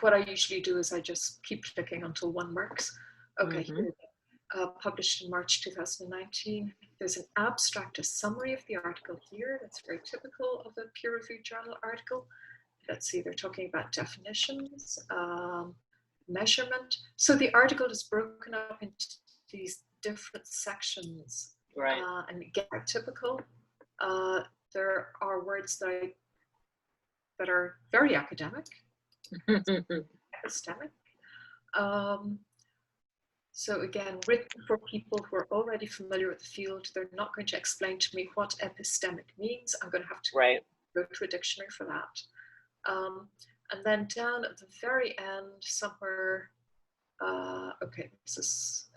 What I usually do is I just keep clicking until one works. Okay, here we go. Published in March 2019. There's an abstract, a summary of the article here. That's very typical of a peer-reviewed journal article. Let's see, they're talking about definitions, measurement. So the article is broken up into these different sections. Right. And again, are typical. There are words that are very academic, epistemic. So again, written for people who are already familiar with the field. They're not going to explain to me what epistemic means. I'm going to have to go to a dictionary for that. And then down at the very end, somewhere, okay, this is,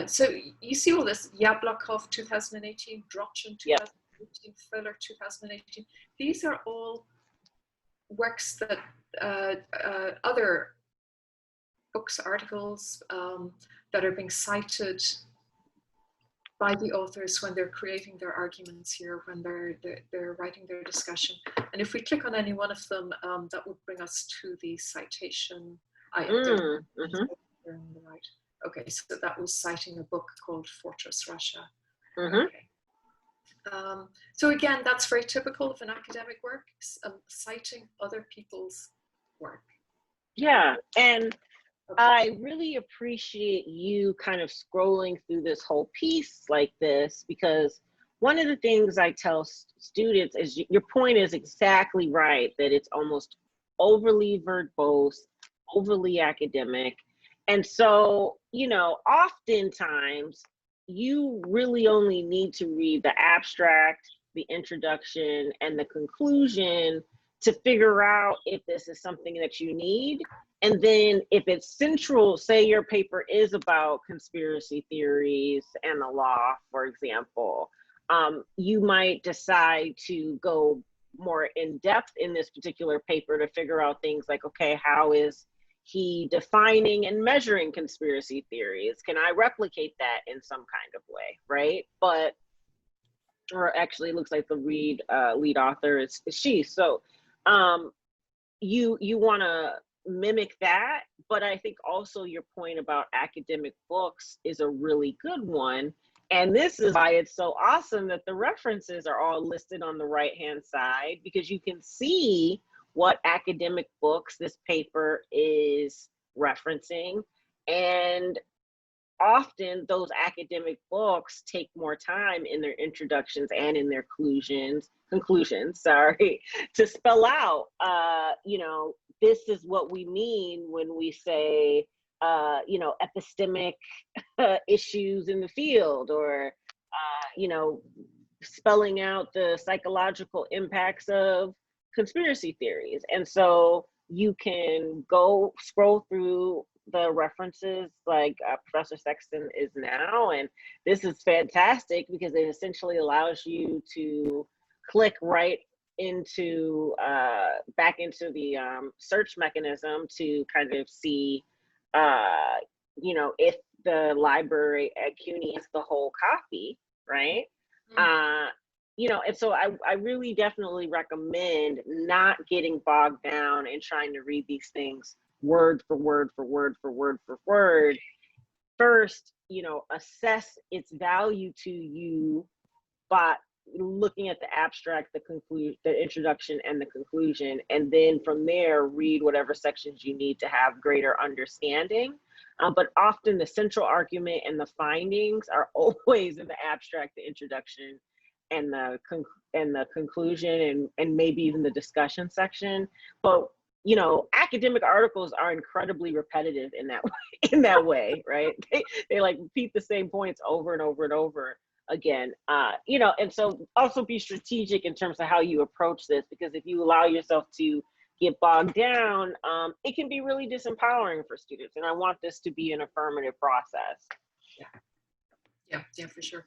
so you see all this, Yablokov 2018, Drochin 2018, Fuller 2018. These are all works that other books, articles that are being cited by the authors when they're creating their arguments here, when they're writing their discussion. And if we click on any one of them, that would bring us to the citation. Right. Okay, so that was citing a book called Fortress Russia. Okay. So again, that's very typical of an academic work, citing other people's work. Yeah, and I really appreciate you kind of scrolling through this whole piece like this, because one of the things I tell students is your point is exactly right, that it's almost overly verbose, overly academic. And so, you know, oftentimes you really only need to read the abstract, the introduction, and the conclusion to figure out if this is something that you need. And then if it's central, say your paper is about conspiracy theories and the law, for example, you might decide to go more in depth in this particular paper to figure out things like, okay, how is he defining and measuring conspiracy theories? Can I replicate that in some kind of way, right? But, or actually it looks like the lead author is she. So you wanna mimic that, but I think also your point about academic books is a really good one. And this is why it's so awesome that the references are all listed on the right-hand side, because you can see what academic books this paper is referencing. And often those academic books take more time in their introductions and in their conclusions, to spell out, you know, this is what we mean when we say, you know, epistemic issues in the field, or, you know, spelling out the psychological impacts of conspiracy theories. And so you can go scroll through the references like Professor Sexton is now, and this is fantastic because it essentially allows you to click right into back into the search mechanism to kind of see you know, if the library at CUNY is the whole copy, right? You know, and so I really definitely recommend not getting bogged down in trying to read these things word for word for word for word for word. First, you know, assess its value to you by looking at the abstract, the conclusion, the introduction and the conclusion, and then from there, read whatever sections you need to have greater understanding. But often the central argument and the findings are always in the abstract, the introduction, and the conclusion, and maybe even the discussion section. But you know, academic articles are incredibly repetitive in that way, right? They like repeat the same points over and over and over again. You know, and so also be strategic in terms of how you approach this, because if you allow yourself to get bogged down, it can be really disempowering for students. And I want this to be an affirmative process. Yeah, for sure.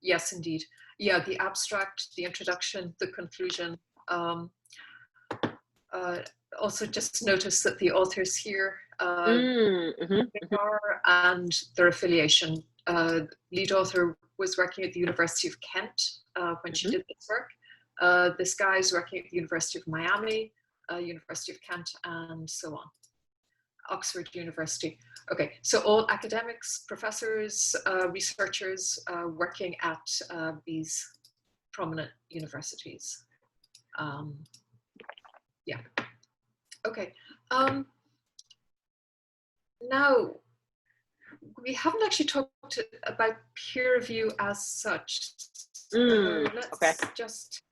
Yes, indeed. Yeah, the abstract, the introduction, the conclusion. Also just notice that the authors here are, and their affiliation. Lead author was working at the University of Kent when she did this work. This guy is working at the University of Miami, University of Kent, and so on. Oxford University. Okay, so all academics, professors, researchers working at these prominent universities. Yeah, okay. Now, we haven't actually talked about peer review as such. So let's just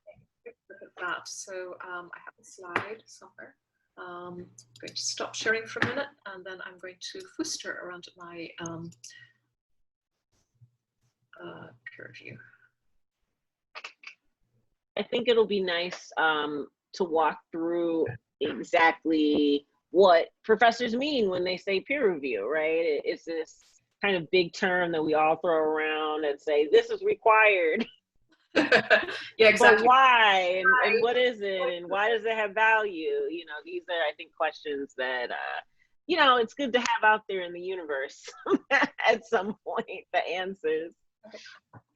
look at that. So I have a slide somewhere. I'm going to stop sharing for a minute, and then I'm going to fooster around my peer review. I think it'll be nice to walk through exactly what professors mean when they say peer review, right? It's this kind of big term that we all throw around and say, this is required. Yeah, exactly. But why, and what is it, and why does it have value? You know, these are, I think, questions that, you know, it's good to have out there in the universe at some point, the answers. Okay.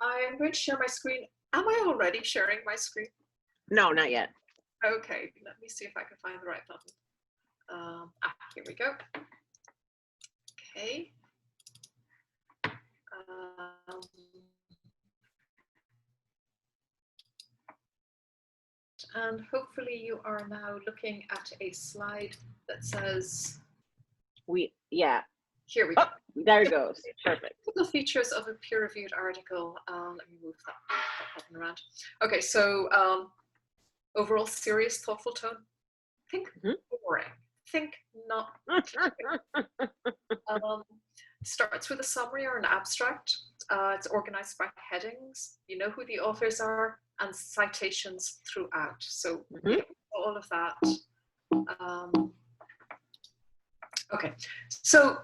I'm going to share my screen. Am I already sharing my screen? No, not yet. Okay, let me see if I can find the right button. Here we go. Okay. And hopefully you are now looking at a slide that says, yeah. Here we go. There it goes. Perfect. Typical features of a peer-reviewed article. Let me move that button around. Okay, so overall serious, thoughtful tone. Think boring. Think not. Starts with a summary or an abstract. It's organized by headings. You know who the authors are, and citations throughout. So all of that. Okay, so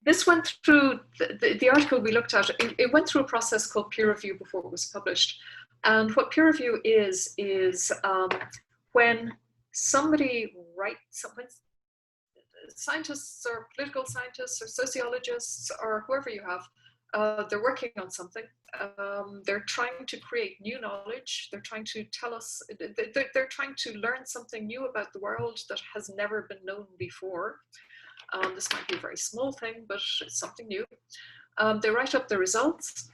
this went through, the article we looked at, it went through a process called peer review before it was published. And what peer review is when somebody writes, when scientists or political scientists or sociologists or whoever you have, they're working on something. They're trying to create new knowledge. They're trying to tell us, they're trying to learn something new about the world that has never been known before. This might be a very small thing, but it's something new. They write up the results.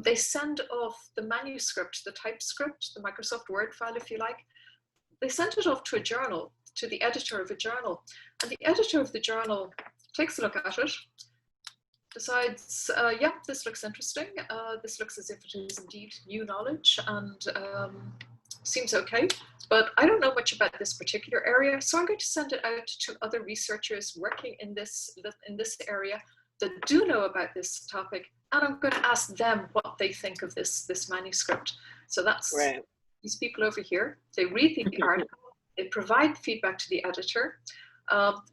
They send off the manuscript, the typescript, the Microsoft Word file, if you like. They send it off to a journal, to the editor of a journal. And the editor of the journal takes a look at it, decides, yeah, this looks interesting. This looks as if it is indeed new knowledge and seems okay. But I don't know much about this particular area, so I'm going to send it out to other researchers working in this area that do know about this topic, and I'm going to ask them what they think of this manuscript. So that's right. These people over here. They read the article, they provide feedback to the editor.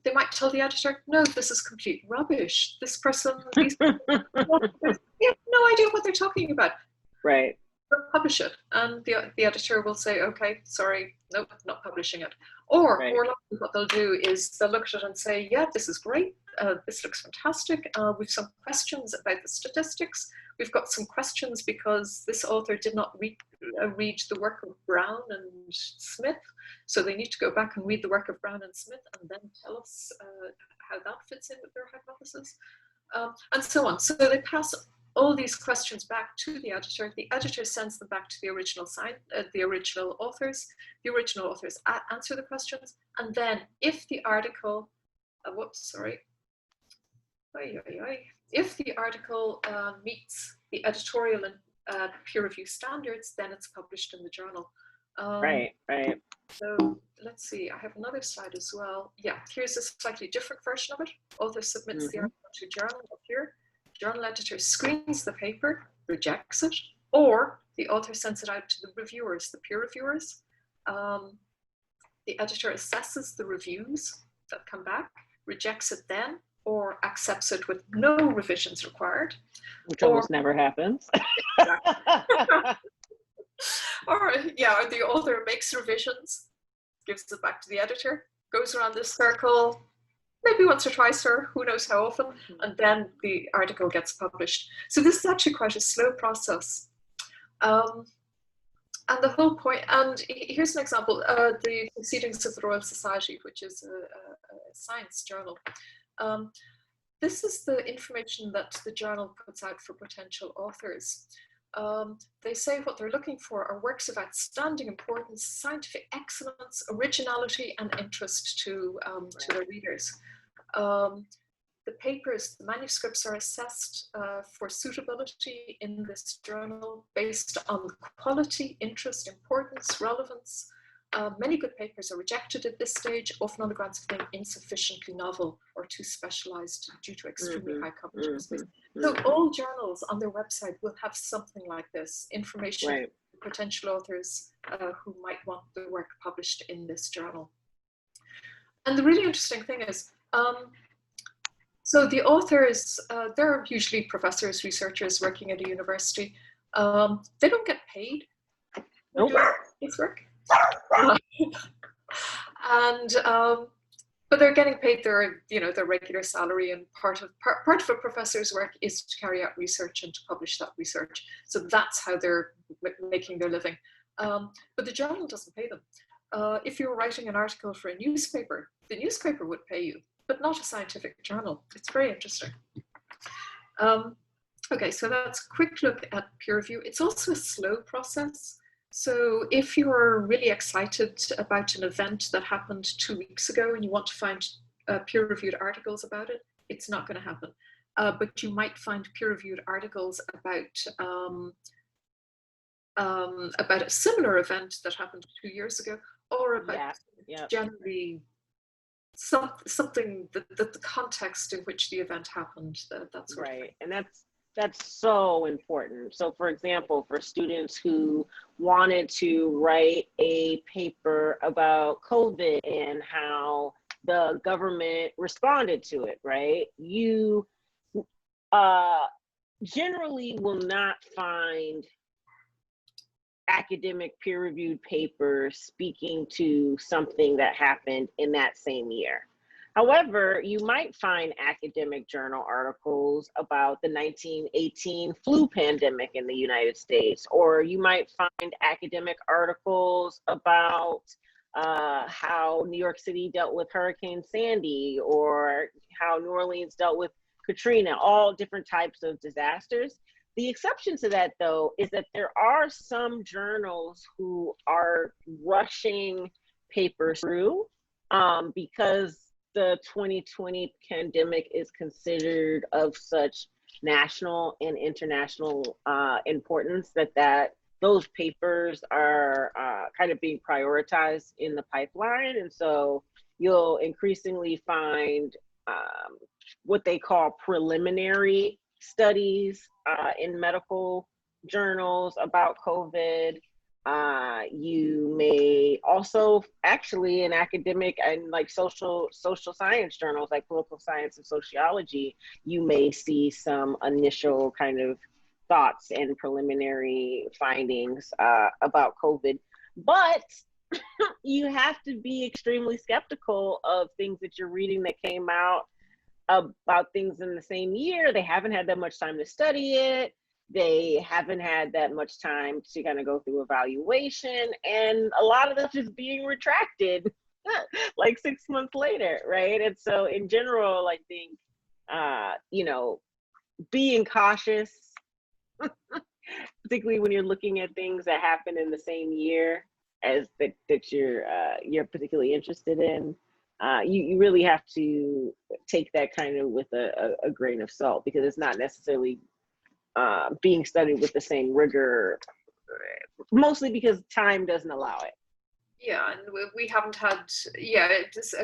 They might tell the editor, no, this is complete rubbish. This person, these people, they have no idea what they're talking about. Right. They're publish it. And the editor will say, okay, sorry, nope, not publishing it. Or Right. more likely what they'll do is they'll look at it and say, yeah, this is great. This looks fantastic. We've some questions about the statistics. We've got some questions because this author did not read the work of Brown and Smith. So they need to go back and read the work of Brown and Smith and then tell us how that fits in with their hypothesis, and so on. So they pass all these questions back to the editor. The editor sends them back to the original authors. The original authors answer the questions. And then if the article, if the article meets the editorial and peer review standards, then it's published in the journal. Right. So let's see, I have another slide as well. Yeah, here's a slightly different version of it. Author submits the article to journal up here. Journal editor screens the paper, rejects it, or the author sends it out to the reviewers, the peer reviewers. The editor assesses the reviews that come back, rejects it then, or accepts it with no revisions required. Which almost never happens. Or the author makes revisions, gives it back to the editor, goes around this circle, maybe once or twice, or who knows how often, and then the article gets published. So this is actually quite a slow process. And the whole point, and here's an example, the Proceedings of the Royal Society, which is a science journal. This is the information that the journal puts out for potential authors. They say what they're looking for are works of outstanding importance, scientific excellence, originality, and interest to their readers. The papers, the manuscripts are assessed for suitability in this journal based on quality, interest, importance, relevance. Many good papers are rejected at this stage, often on the grounds of being insufficiently novel or too specialized due to extremely high coverage space. So all journals on their website will have something like this, information for potential authors who might want their work published in this journal. And the really interesting thing is, so the authors, they're usually professors, researchers working at a university. They don't get paid for doing this work. But they're getting paid their regular salary, and part of a professor's work is to carry out research and to publish that research. So that's how they're making their living. But the journal doesn't pay them. If you were writing an article for a newspaper, the newspaper would pay you, but not a scientific journal. It's very interesting. Okay, so that's a quick look at peer review. It's also a slow process. So if you're really excited about an event that happened 2 weeks ago and you want to find peer-reviewed articles about it, it's not going to happen. But you might find peer-reviewed articles about a similar event that happened 2 years ago, or about generally something that the context in which the event happened, that sort of thing. And that's so important. So for example, for students who wanted to write a paper about COVID and how the government responded to it, right? You generally will not find academic peer-reviewed papers speaking to something that happened in that same year. However, you might find academic journal articles about the 1918 flu pandemic in the United States, or you might find academic articles about how New York City dealt with Hurricane Sandy, or how New Orleans dealt with Katrina, all different types of disasters. The exception to that, though, is that there are some journals who are rushing papers through because the 2020 pandemic is considered of such national and international importance that those papers are kind of being prioritized in the pipeline. And so you'll increasingly find what they call preliminary studies in medical journals about COVID. You may also actually in academic and like social science journals like political science and sociology, you may see some initial kind of thoughts and preliminary findings about COVID. But you have to be extremely skeptical of things that you're reading that came out about things in the same year. They haven't had that much time to study it. They haven't had that much time to kind of go through evaluation. And a lot of this is being retracted like 6 months later, right? And so in general, I think, you know, being cautious, particularly when you're looking at things that happen in the same year as that you're particularly interested in, you really have to take that kind of with a grain of salt, because it's not necessarily being studied with the same rigor, mostly because time doesn't allow it. Yeah, and we haven't had, yeah,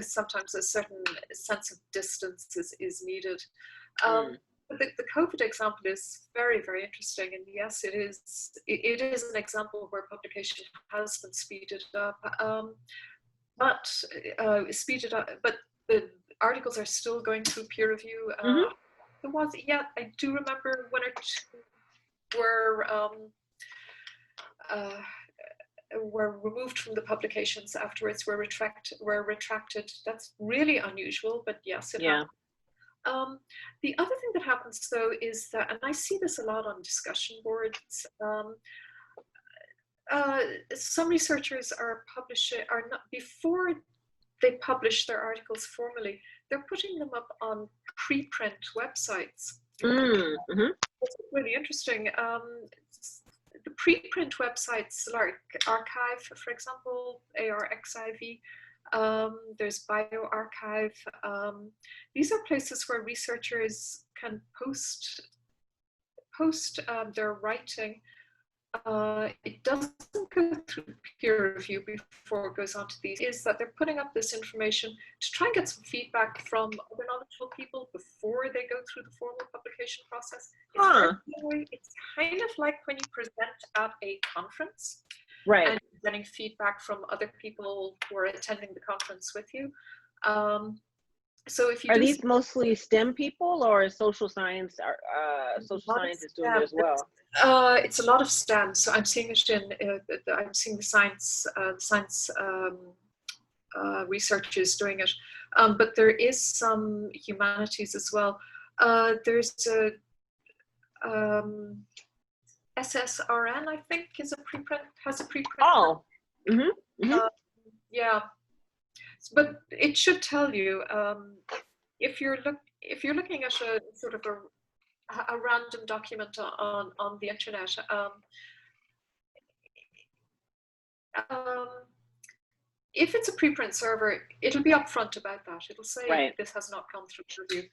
sometimes a certain sense of distance is needed. The COVID example is very, very interesting, and yes, it is an example where publication has been speeded up, but the articles are still going through peer review. I do remember one or two were removed from the publications afterwards, were retracted. That's really unusual, but yes, it happened. The other thing that happens though is that, and I see this a lot on discussion boards, some researchers are not, before they publish their articles formally, they're putting them up on preprint websites. It's really interesting. The preprint websites like Archive, for example, ARXIV, there's bioRxiv. These are places where researchers can post their writing. It doesn't go through peer review before it goes on to these. Is that they're putting up this information to try and get some feedback from other knowledgeable people before they go through the formal publication process. It's kind of like when you present at a conference, right? And getting feedback from other people who are attending the conference with you. So if you are these mostly STEM people, or social science? Social scientists doing it as well? It's a lot of STEM. So I'm seeing it I'm seeing the science researchers doing it, but there is some humanities as well. There's a SSRN, I think, has a preprint. Oh, yeah, but it should tell you if you're looking at a sort of a random document on the internet. If it's a preprint server, it'll be upfront about that. It'll say this has not come through review,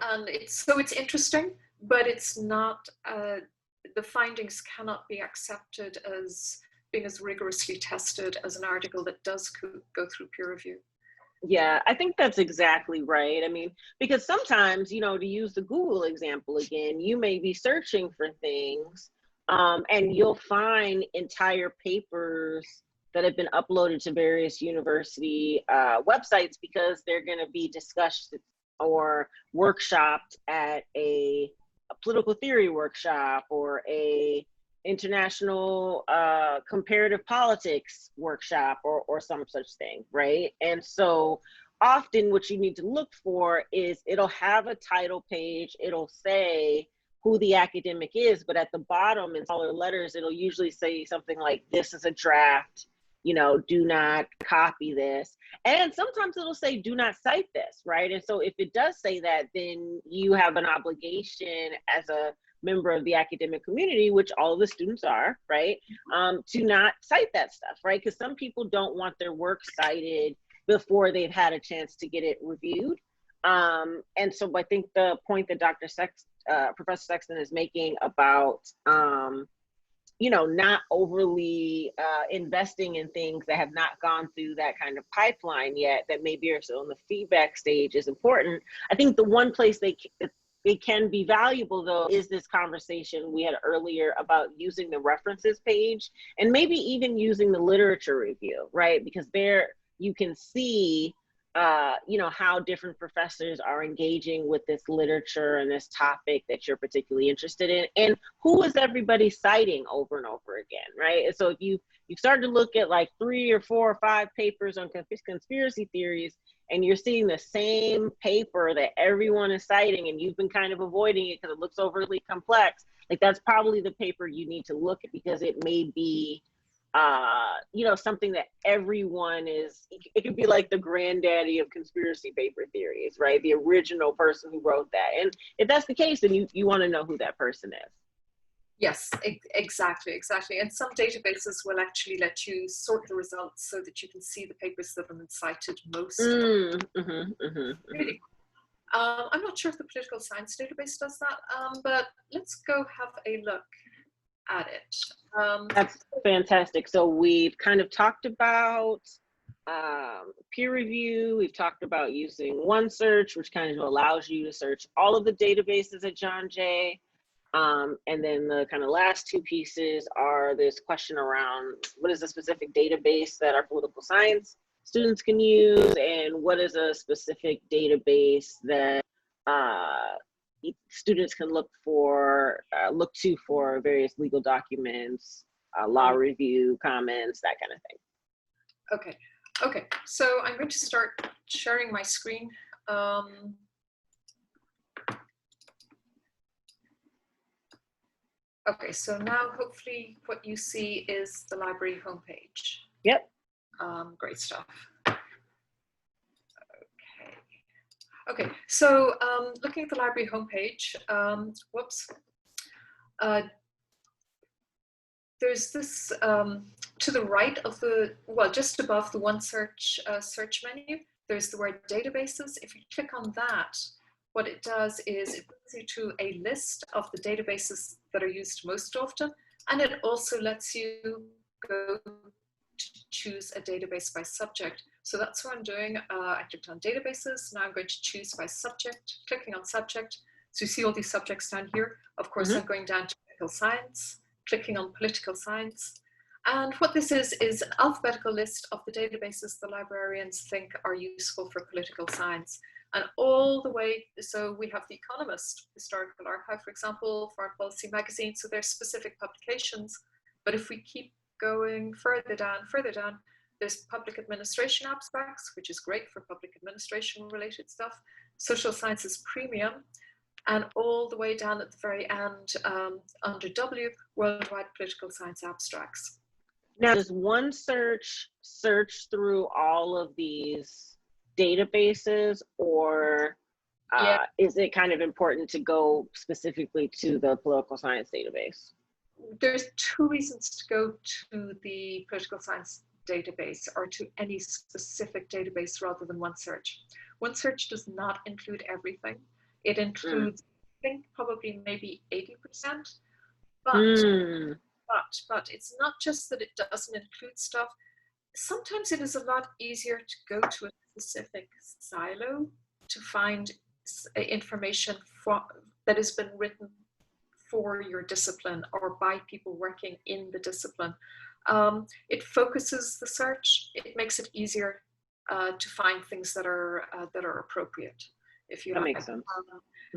and it's interesting, but it's not. The findings cannot be accepted as being as rigorously tested as an article that does go through peer review. Yeah, I think that's exactly right. I mean, because sometimes, you know, to use the Google example again, you may be searching for things and you'll find entire papers that have been uploaded to various university websites because they're going to be discussed or workshopped at a political theory workshop or a international comparative politics workshop or some such thing, right? And so often what you need to look for is it'll have a title page, it'll say who the academic is, but at the bottom in smaller letters, it'll usually say something like, this is a draft, you know, do not copy this. And sometimes it'll say, do not cite this, right? And so if it does say that, then you have an obligation as a member of the academic community, which all of the students are, right, to not cite that stuff, right? Because some people don't want their work cited before they've had a chance to get it reviewed. And so I think the point that Professor Sexton is making about, you know, not overly investing in things that have not gone through that kind of pipeline yet, that maybe are still in the feedback stage, is important. I think the one place it can be valuable, though, is this conversation we had earlier about using the references page and maybe even using the literature review, right? Because there you can see you know, how different professors are engaging with this literature and this topic that you're particularly interested in, and who is everybody citing over and over again, right? And so if you start to look at like 3 or 4 or 5 papers on conspiracy theories, and you're seeing the same paper that everyone is citing, and you've been kind of avoiding it because it looks overly complex, like that's probably the paper you need to look at, because it may be you know, something that everyone is, it could be like the granddaddy of conspiracy paper theories, right? The original person who wrote that. And if that's the case, then you want to know who that person is. Yes, exactly. And some databases will actually let you sort the results so that you can see the papers that have been cited most. Really. I'm not sure if the political science database does that, but let's go have a look at it. That's fantastic. So we've kind of talked about peer review. We've talked about using OneSearch, which kind of allows you to search all of the databases at John Jay. And then the kind of last 2 pieces are this question around what is a specific database that our political science students can use, and what is a specific database that students can look to for various legal documents, law review, comments, that kind of thing. Okay. So I'm going to start sharing my screen. Okay, so now hopefully what you see is the library homepage. Yep. Great stuff. Okay, so looking at the library homepage, there's this, to the right of the, well, just above the OneSearch search menu, there's the word databases. If you click on that, what it does is it brings you to a list of the databases that are used most often, and it also lets you go to choose a database by subject. So that's what I'm doing. I clicked on databases. Now I'm going to choose by subject, clicking on subject. So you see all these subjects down here. Of course, I'm going down to political science, clicking on political science. And what this is an alphabetical list of the databases the librarians think are useful for political science. And all the way, so we have The Economist, Historical Archive, for example, Foreign Policy Magazine, so there's specific publications. But if we keep going further down, there's public administration abstracts, which is great for public administration related stuff, social sciences premium, and all the way down at the very end, under W, worldwide political science abstracts. Now, does OneSearch search through all of these databases, or is it kind of important to go specifically to the political science database? There's 2 reasons to go to the political science database, or to any specific database rather than OneSearch. OneSearch does not include everything. It includes, I think, probably maybe 80%, but it's not just that it doesn't include stuff. Sometimes it is a lot easier to go to a specific silo to find information that has been written for your discipline or by people working in the discipline. It focuses the search. It makes it easier to find things that are appropriate, if you like. That makes sense.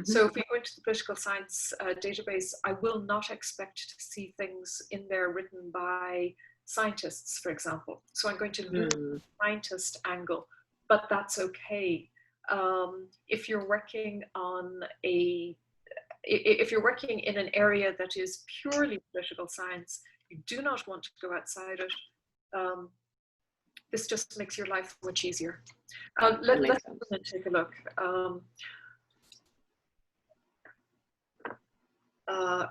So if we go into the political science database, I will not expect to see things in there written by scientists, for example. So I'm going to lose the scientist angle, but that's okay. If you're working in an area that is purely political science, you do not want to go outside it. This just makes your life much easier. Let's take a look.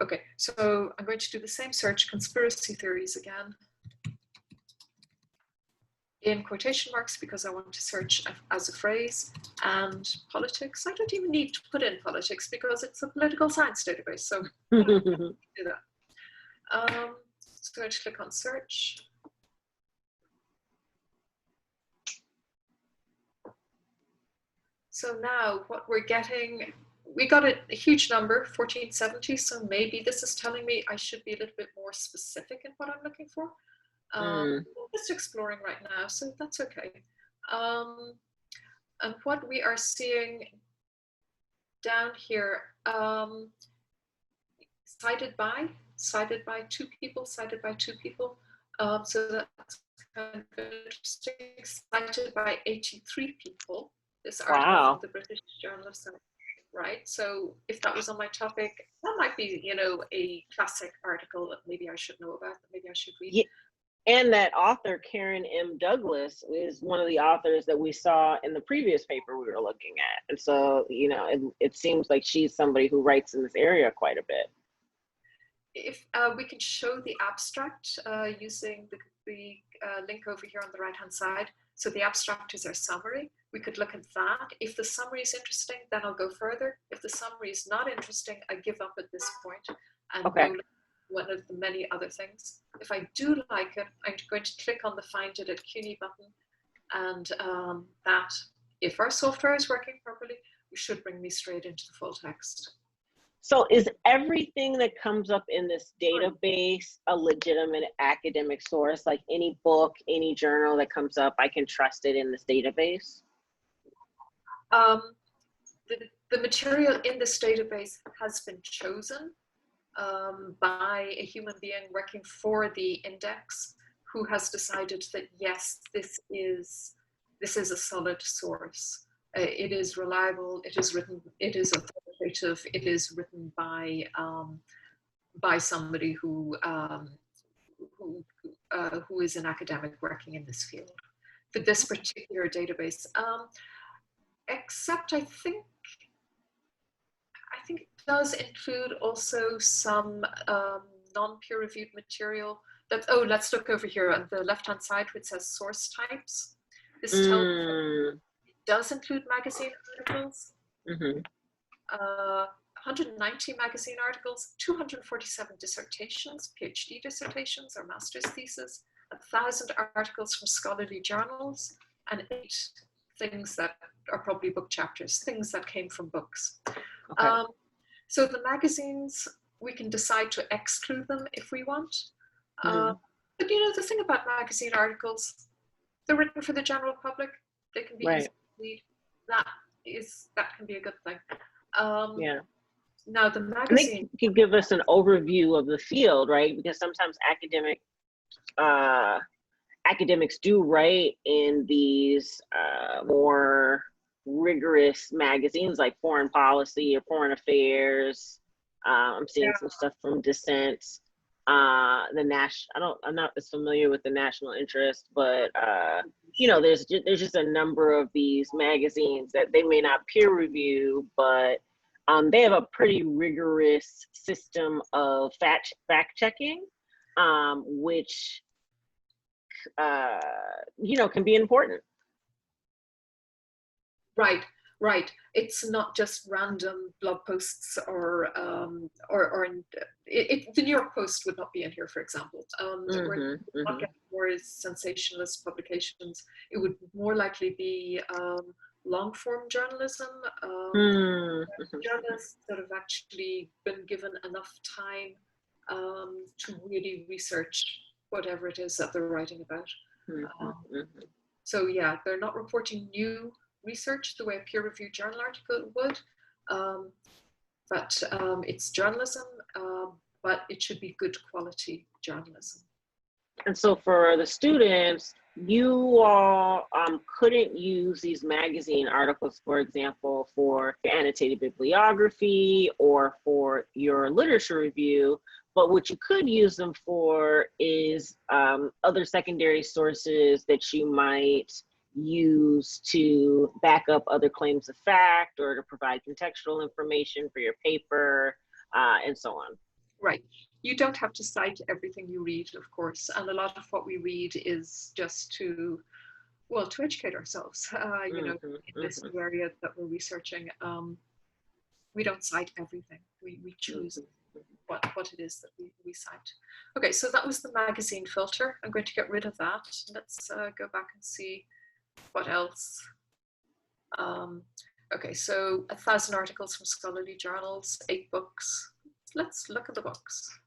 Okay, so I'm going to do the same search, conspiracy theories again, in quotation marks, because I want to search as a phrase, and politics. I don't even need to put in politics because it's a political science database, so do that. So I'm going to click on search. So now what we're getting, we got a huge number, 1470, so maybe this is telling me I should be a little bit more specific in what I'm looking for. I'm just exploring right now, so that's okay. And what we are seeing down here, cited by two people, cited by two people. So that's kind of interesting. Cited by 83 people. This article Wow. from the British Journal of Science, right? So if that was on my topic, that might be, you know, a classic article that maybe I should know about, that maybe I should read. Yeah. And that author, Karen M. Douglas, is one of the authors that we saw in the previous paper we were looking at. And so, you know, it seems like she's somebody who writes in this area quite a bit. If we can show the abstract using the link over here on the right-hand side. So the abstract is our summary. We could look at that. If the summary is interesting, then I'll go further. If the summary is not interesting, I give up at this point and Okay. go one of the many other things. If I do like it, I'm going to click on the Find It at CUNY button, and that, if our software is working properly, should bring me straight into the full text. So is everything that comes up in this database a legitimate academic source? Like any book, any journal that comes up, I can trust it in this database? The material in this database has been chosen by a human being working for the index, who has decided that yes, this is a solid source. It is reliable. It is written. It is authoritative. It is written by somebody who is an academic working in this field for this particular database. Except I think it does include also some non-peer-reviewed material. Let's look over here on the left-hand side where it says source types. This tells it does include magazine articles. 190 magazine articles, 247 dissertations, PhD dissertations or master's theses, 1,000 articles from scholarly journals, and 8 things that are probably book chapters, things that came from books. Okay. So the magazines, we can decide to exclude them if we want. But you know, the thing about magazine articles, they're written for the general public. They can be easy to read. That can be a good thing. Yeah. Now the magazine can give us an overview of the field, right? Because sometimes academics do write in these more rigorous magazines like Foreign Policy or Foreign Affairs. I'm seeing some stuff from Dissent. I'm not as familiar with the National Interest, but you know, there's just a number of these magazines that they may not peer review, but they have a pretty rigorous system of fact checking, which you know, can be important. Right. It's not just random blog posts or the New York Post would not be in here, for example. We're not getting more sensationalist publications. It would more likely be long form journalism. Journalists that have actually been given enough time to really research whatever it is that they're writing about. So yeah, they're not reporting new research the way a peer-reviewed journal article would, but it's journalism, but it should be good quality journalism. And so for the students, you all couldn't use these magazine articles, for example, for your annotated bibliography or for your literature review, but what you could use them for is other secondary sources that you might use to back up other claims of fact or to provide contextual information for your paper and so on. Right. You don't have to cite everything you read, of course, and a lot of what we read is just to educate ourselves, you know, in this new area that we're researching. We don't cite everything. We choose what it is that we cite. Okay, so that was the magazine filter. I'm going to get rid of that. Let's go back and see what else. Okay, so 1,000 articles from scholarly journals, 8 books. Let's look at the books.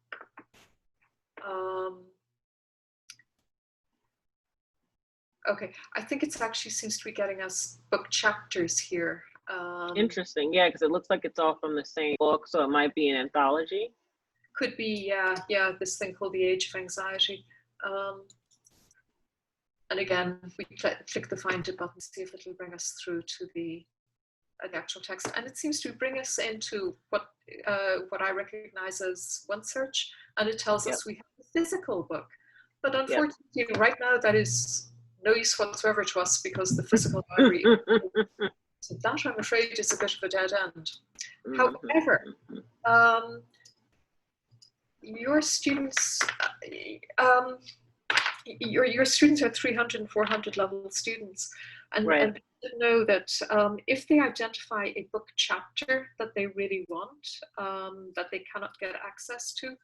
Okay, I think it's actually seems to be getting us book chapters here. Interesting, yeah, because it looks like it's all from the same book, so it might be an anthology. Could be, yeah, this thing called The Age of Anxiety. And again, if we click the Find It button, see if it'll bring us through to the actual text. And it seems to bring us into what I recognize as OneSearch, and it tells us we have a physical book. But unfortunately, right now, that is no use whatsoever to us because the physical library, so that I'm afraid is a bit of a dead end. However, your students, your students are 300 and 400 level students, and, and know that if they identify a book chapter that they really want, that they cannot get access to,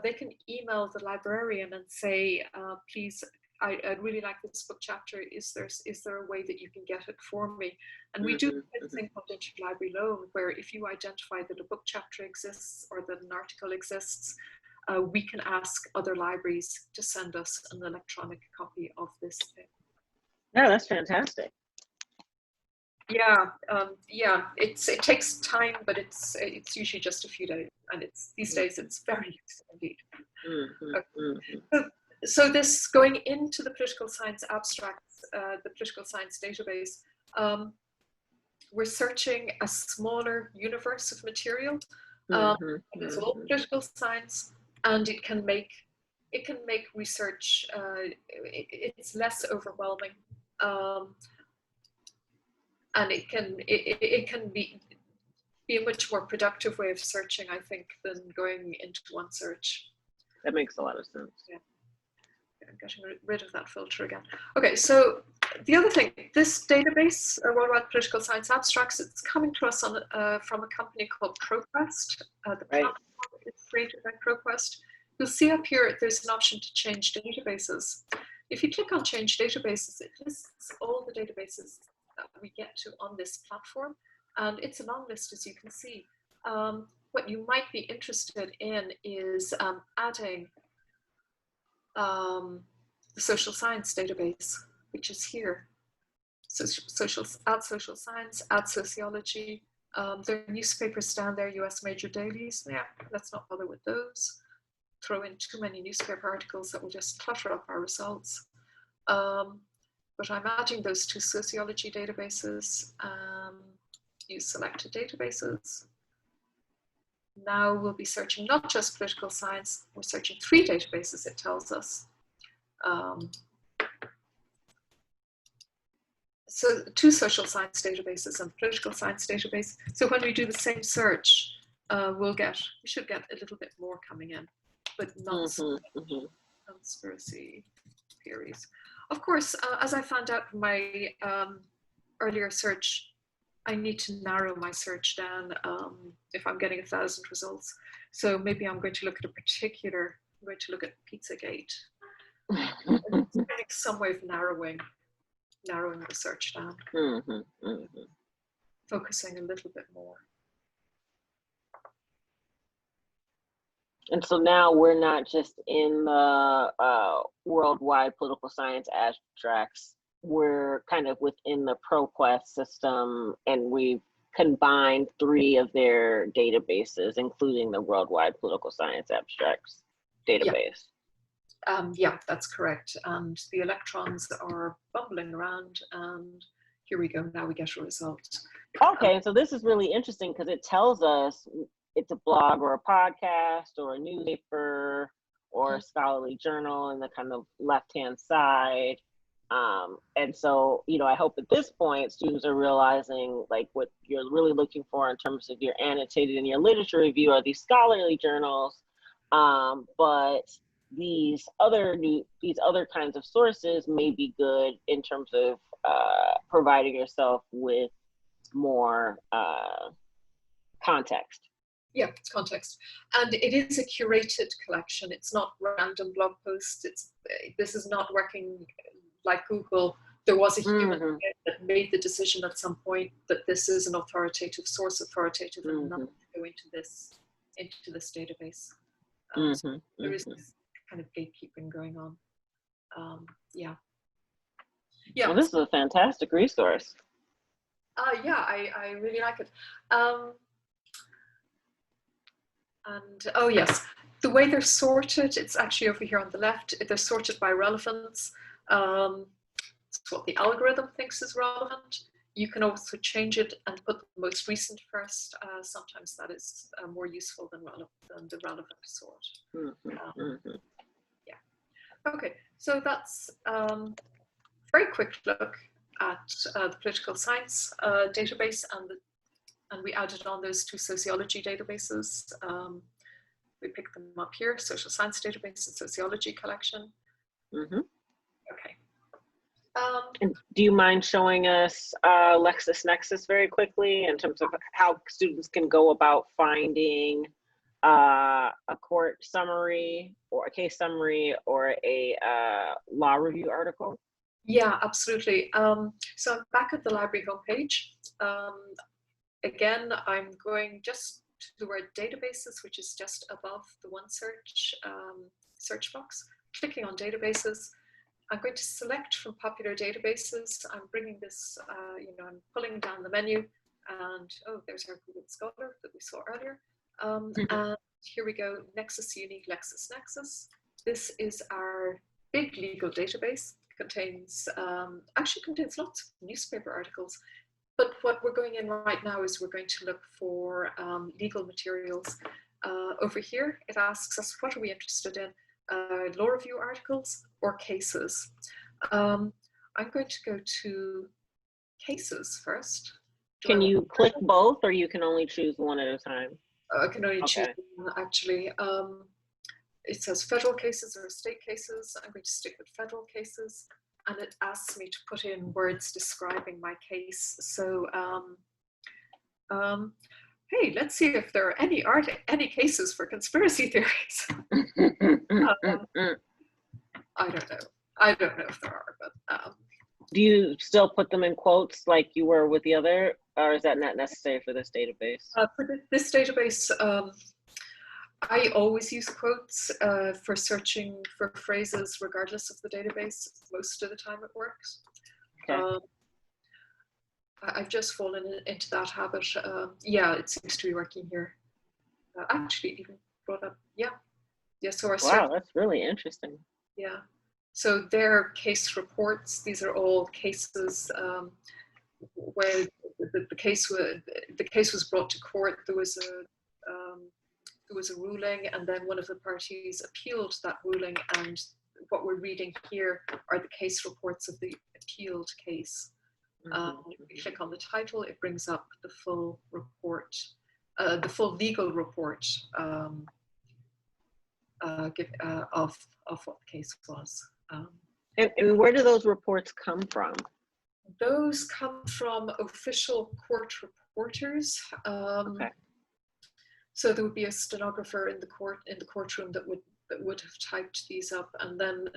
they can email the librarian and say, please, I'd really like this book chapter. Is there a way that you can get it for me? And we do a thing called interlibrary loan, where if you identify that a book chapter exists or that an article exists, we can ask other libraries to send us an electronic copy of this thing. Yeah, that's fantastic. Yeah, it takes time, but it's usually just a few days, and these days it's very useful indeed. So this going into the political science abstracts, the political science database, we're searching a smaller universe of material. It's all political science, and it can make research. It's less overwhelming. And it can be a much more productive way of searching, I think, than going into OneSearch. That makes a lot of sense. Yeah, I'm getting rid of that filter again. Okay, so the other thing, this database, Worldwide Political Science Abstracts, it's coming to us on from a company called ProQuest. The platform is created by ProQuest. You'll see up here there's an option to change databases. If you click on Change Databases, it lists all the databases that we get to on this platform, and it's a long list, as you can see. What you might be interested in is adding the social science database, which is here. So add social science, add sociology. There are newspapers down there, US major dailies. Yeah, let's not bother with those. Throw in too many newspaper articles that will just clutter up our results. But I'm adding those two sociology databases, use selected databases. Now we'll be searching not just political science, we're searching 3 databases, it tells us. So 2 social science databases and political science database. So when we do the same search, we should get a little bit more coming in, but not conspiracy theories. Of course, as I found out from my earlier search, I need to narrow my search down if I'm getting 1,000 results. So maybe I'm going to look at I'm going to look at Pizzagate. Some way of narrowing the search down. Focusing a little bit more. And so now we're not just in the worldwide political science abstracts, we're kind of within the ProQuest system, and we've combined 3 of their databases, including the worldwide political science abstracts database. Yeah, that's correct. And the electrons are bumbling around, and here we go, now we get a result. Okay, so this is really interesting because it tells us it's a blog or a podcast or a newspaper or a scholarly journal in the kind of left-hand side. And so, you know, I hope at this point students are realizing like what you're really looking for in terms of your annotated and your literature review are these scholarly journals, but these other kinds of sources may be good in terms of providing yourself with more context. Yeah, it's context. And it is a curated collection. It's not random blog posts. This is not working like Google. There was a human that made the decision at some point that this is an authoritative source, and not to go into this database. So there is this kind of gatekeeping going on. Yeah. Yeah. Well, this is a fantastic resource. Yeah, I really like it. And oh yes, the way they're sorted, it's actually over here on the left. They're sorted by relevance. It's what the algorithm thinks is relevant. You can also change it and put the most recent first. Sometimes that is more useful than the relevant sort. Yeah. Okay, so that's a very quick look at the political science database, and we added on those two sociology databases. We picked them up here: social science database and sociology collection. Okay. And do you mind showing us LexisNexis very quickly in terms of how students can go about finding a court summary or a case summary or a law review article? Yeah, absolutely. So I'm back at the library homepage. Again, I'm going just to the word databases, which is just above the OneSearch search box, clicking on databases. I'm going to select from popular databases. I'm bringing this, I'm pulling down the menu, and oh, there's our Google Scholar that we saw earlier. And here we go, Nexus Uni, LexisNexis. This is our big legal database. Actually contains lots of newspaper articles. But what we're going in right now is we're going to look for legal materials. Over here, it asks us, what are we interested in? Law review articles or cases? I'm going to go to cases first. Can you click both, or you can only choose one at a time? I can only choose one, actually. It says federal cases or state cases. I'm going to stick with federal cases, and it asks me to put in words describing my case. So, hey, let's see if there are any cases for conspiracy theories. I don't know. I don't know if there are, but. Do you still put them in quotes like you were with the other, or is that not necessary for this database? For this database, I always use quotes for searching for phrases regardless of the database. Most of the time it works. Okay. I've just fallen into that habit. Yeah, it seems to be working here. Actually, even brought up, yeah. So wow, that's really interesting. Yeah. So they're case reports. These are all cases where the case was brought to court. There was a ruling, and then one of the parties appealed that ruling. And what we're reading here are the case reports of the appealed case. If we click on the title, it brings up the full report, the full legal report of what the case was. And where do those reports come from? Those come from official court reporters. Okay. So there would be a stenographer in the courtroom that would have typed these up, and then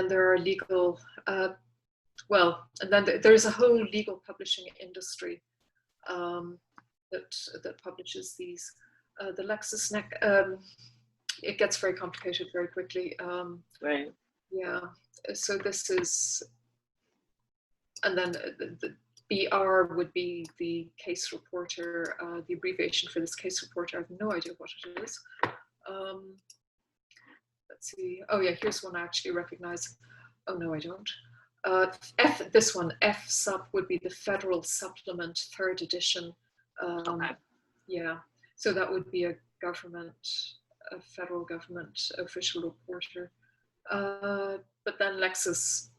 there are legal. And then there's a whole legal publishing industry that publishes these. The LexisNexis. It gets very complicated very quickly. Right. Yeah. So this is, and then the BR would be the case reporter. The abbreviation for this case reporter, I have no idea what it is. Let's see. Oh yeah, here's one I actually recognize. Oh no, I don't. This one, F sub, would be the Federal Supplement, 3rd edition. Okay. Yeah. So that would be a federal government official reporter. But then Lexis,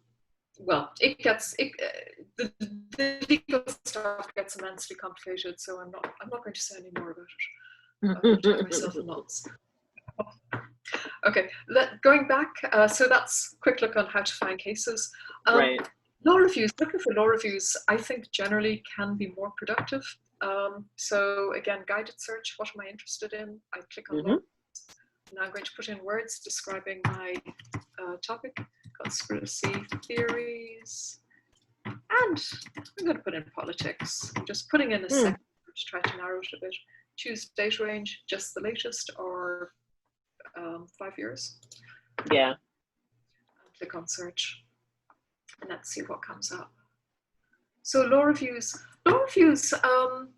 well, the legal stuff gets immensely complicated, so I'm not going to say any more about it. I'm tying myself in knots. Okay, going back, so that's a quick look on how to find cases. Right. Law reviews, looking for law reviews, I think generally can be more productive. So again, guided search, what am I interested in? I click on law. Now I'm going to put in words describing my topic, conspiracy theories, and I'm going to put in politics. I'm just putting in a second to try to narrow it a bit. Choose date range, just the latest, or 5 years. Yeah. Click on search. And let's see what comes up. So law reviews. Law reviews are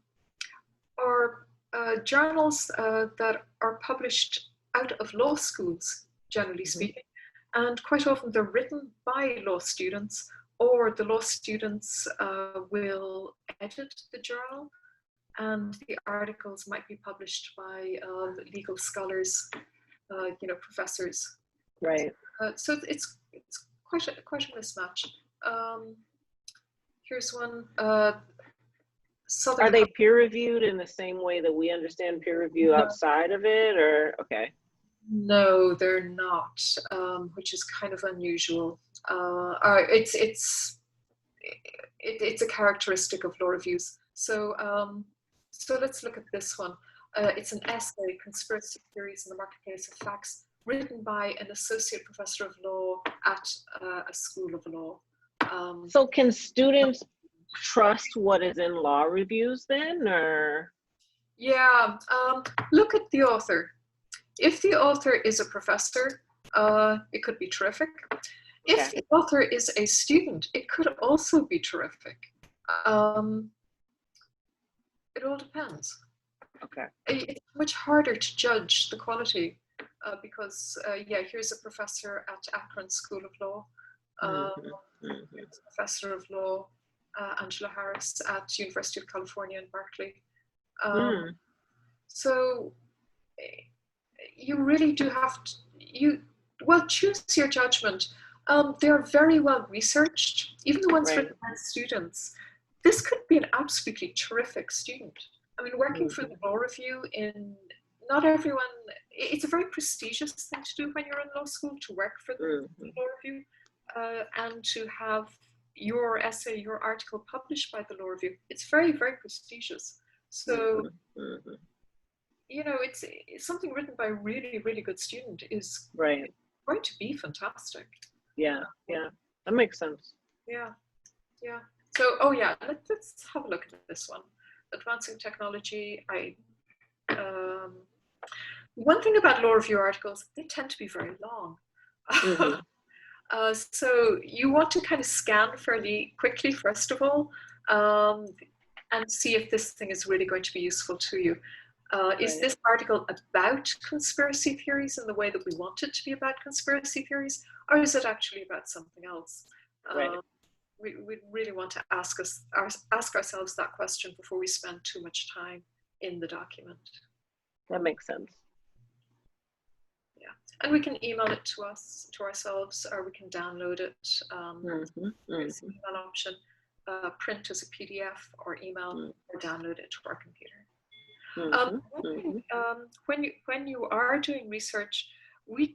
journals that are published out of law schools, generally speaking. And quite often they're written by law students, or the law students will edit the journal, and the articles might be published by legal scholars, professors. Right. So it's quite a mismatch. Here's one. Are they peer reviewed in the same way that we understand peer review outside of it, or okay? No, they're not, which is kind of unusual. It's a characteristic of law reviews. So let's look at this one. It's an essay, Conspiracy Theories in the Marketplace of Facts, written by an associate professor of law at a school of law. So can students trust what is in law reviews then, or? Yeah, look at the author. If the author is a professor, it could be terrific. If the author is a student, it could also be terrific. It all depends. Okay. It's much harder to judge the quality because, here's a professor at Akron School of Law, here's a professor of law, Angela Harris at University of California in Berkeley. So you really do have to, choose your judgment. They're very well researched, even the ones written by students. This could be an absolutely terrific student. I mean, working for the law review not everyone, it's a very prestigious thing to do when you're in law school, to work for the law review and to have your essay, your article published by the law review. It's very, very prestigious. So, it's something written by a really, really good student is going to be fantastic. Yeah, that makes sense. Yeah. So, let's have a look at this one. Advancing technology. One thing about law review articles, they tend to be very long. So you want to kind of scan fairly quickly, first of all, and see if this thing is really going to be useful to you. Is this article about conspiracy theories in the way that we want it to be about conspiracy theories, or is it actually about something else? We really want to ask ourselves that question before we spend too much time in the document. That makes sense. Yeah, and we can email it to ourselves, or we can download it. There's an email option, print as a PDF, or email, or download it to our computer. When you are doing research,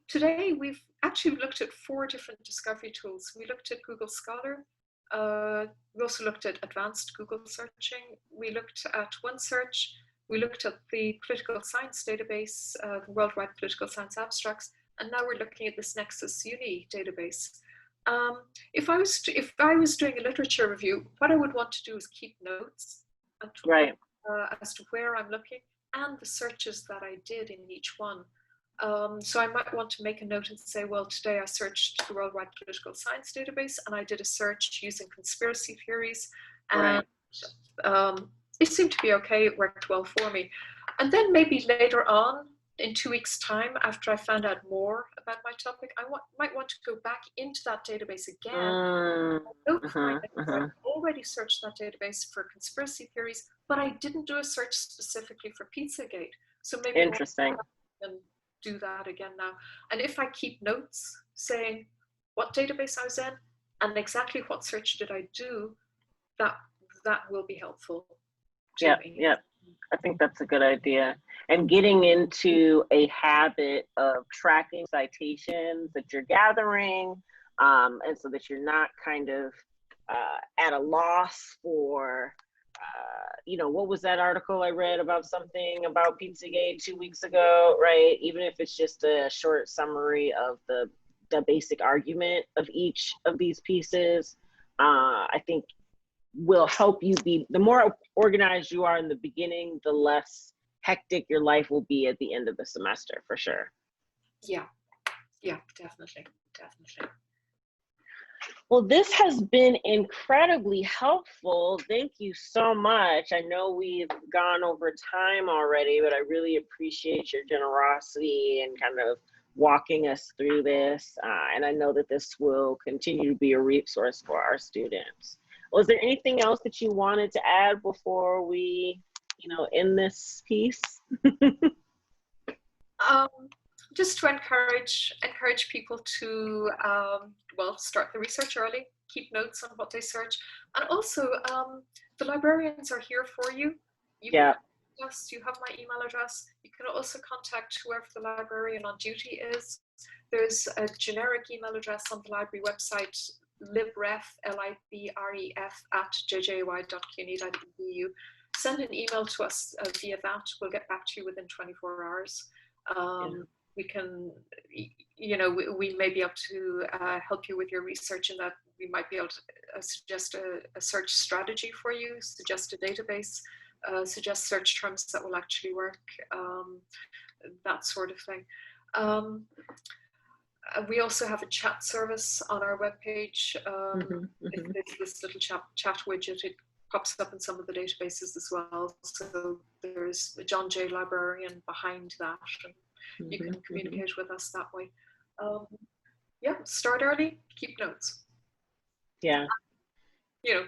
today we've actually looked at 4 different discovery tools. We looked at Google Scholar. We also looked at advanced Google searching. We looked at OneSearch. We looked at the political science database, the Worldwide Political Science Abstracts, and now we're looking at this Nexus Uni database. If I was doing a literature review, what I would want to do is keep notes as to where I'm looking and the searches that I did in each one. So I might want to make a note and say, well, today I searched the Worldwide Political Science database, and I did a search using conspiracy theories, and it seemed to be okay. It worked well for me. And then maybe later on, in 2 weeks' time, after I found out more about my topic, I might want to go back into that database again. I already searched that database for conspiracy theories, but I didn't do a search specifically for Pizzagate. So maybe interesting. And do that again now. And if I keep notes saying what database I was in and exactly what search did I do, that will be helpful to me. Yeah. I think that's a good idea. And getting into a habit of tracking citations that you're gathering, and so that you're not kind of at a loss for, what was that article I read about something about Pizzagate 2 weeks ago, right? Even if it's just a short summary of the basic argument of each of these pieces, I think will help you be, the more organized you are in the beginning, the less hectic your life will be at the end of the semester, for sure. Yeah, definitely. Well, this has been incredibly helpful. Thank you so much. I know we've gone over time already, but I really appreciate your generosity and kind of walking us through this. And I know that this will continue to be a resource for our students. Was there anything else that you wanted to add before we, end this piece? Just to encourage people to start the research early, keep notes on what they search, and also the librarians are here for you. You have my email address. You can also contact whoever the librarian on duty is. There's a generic email address on the library website, libref, libref @jjy.cuny.edu. Send an email to us via that. We'll get back to you within 24 hours. We can, we may be able to help you with your research, in that we might be able to suggest a search strategy for you, suggest a database, suggest search terms that will actually work, that sort of thing. We also have a chat service on our webpage. It's this little chat widget. It pops up in some of the databases as well. So there's a John Jay librarian behind that, and you can communicate with us that way. Start early, keep notes. Yeah.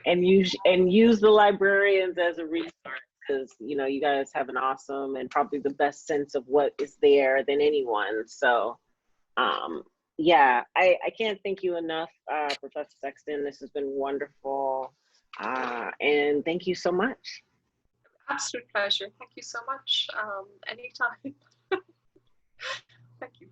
And use the librarians as a resource, because you guys have an awesome and probably the best sense of what is there than anyone. So I can't thank you enough, Professor Sexton. This has been wonderful, and thank you so much. Absolute pleasure. Thank you so much. Anytime. Thank you.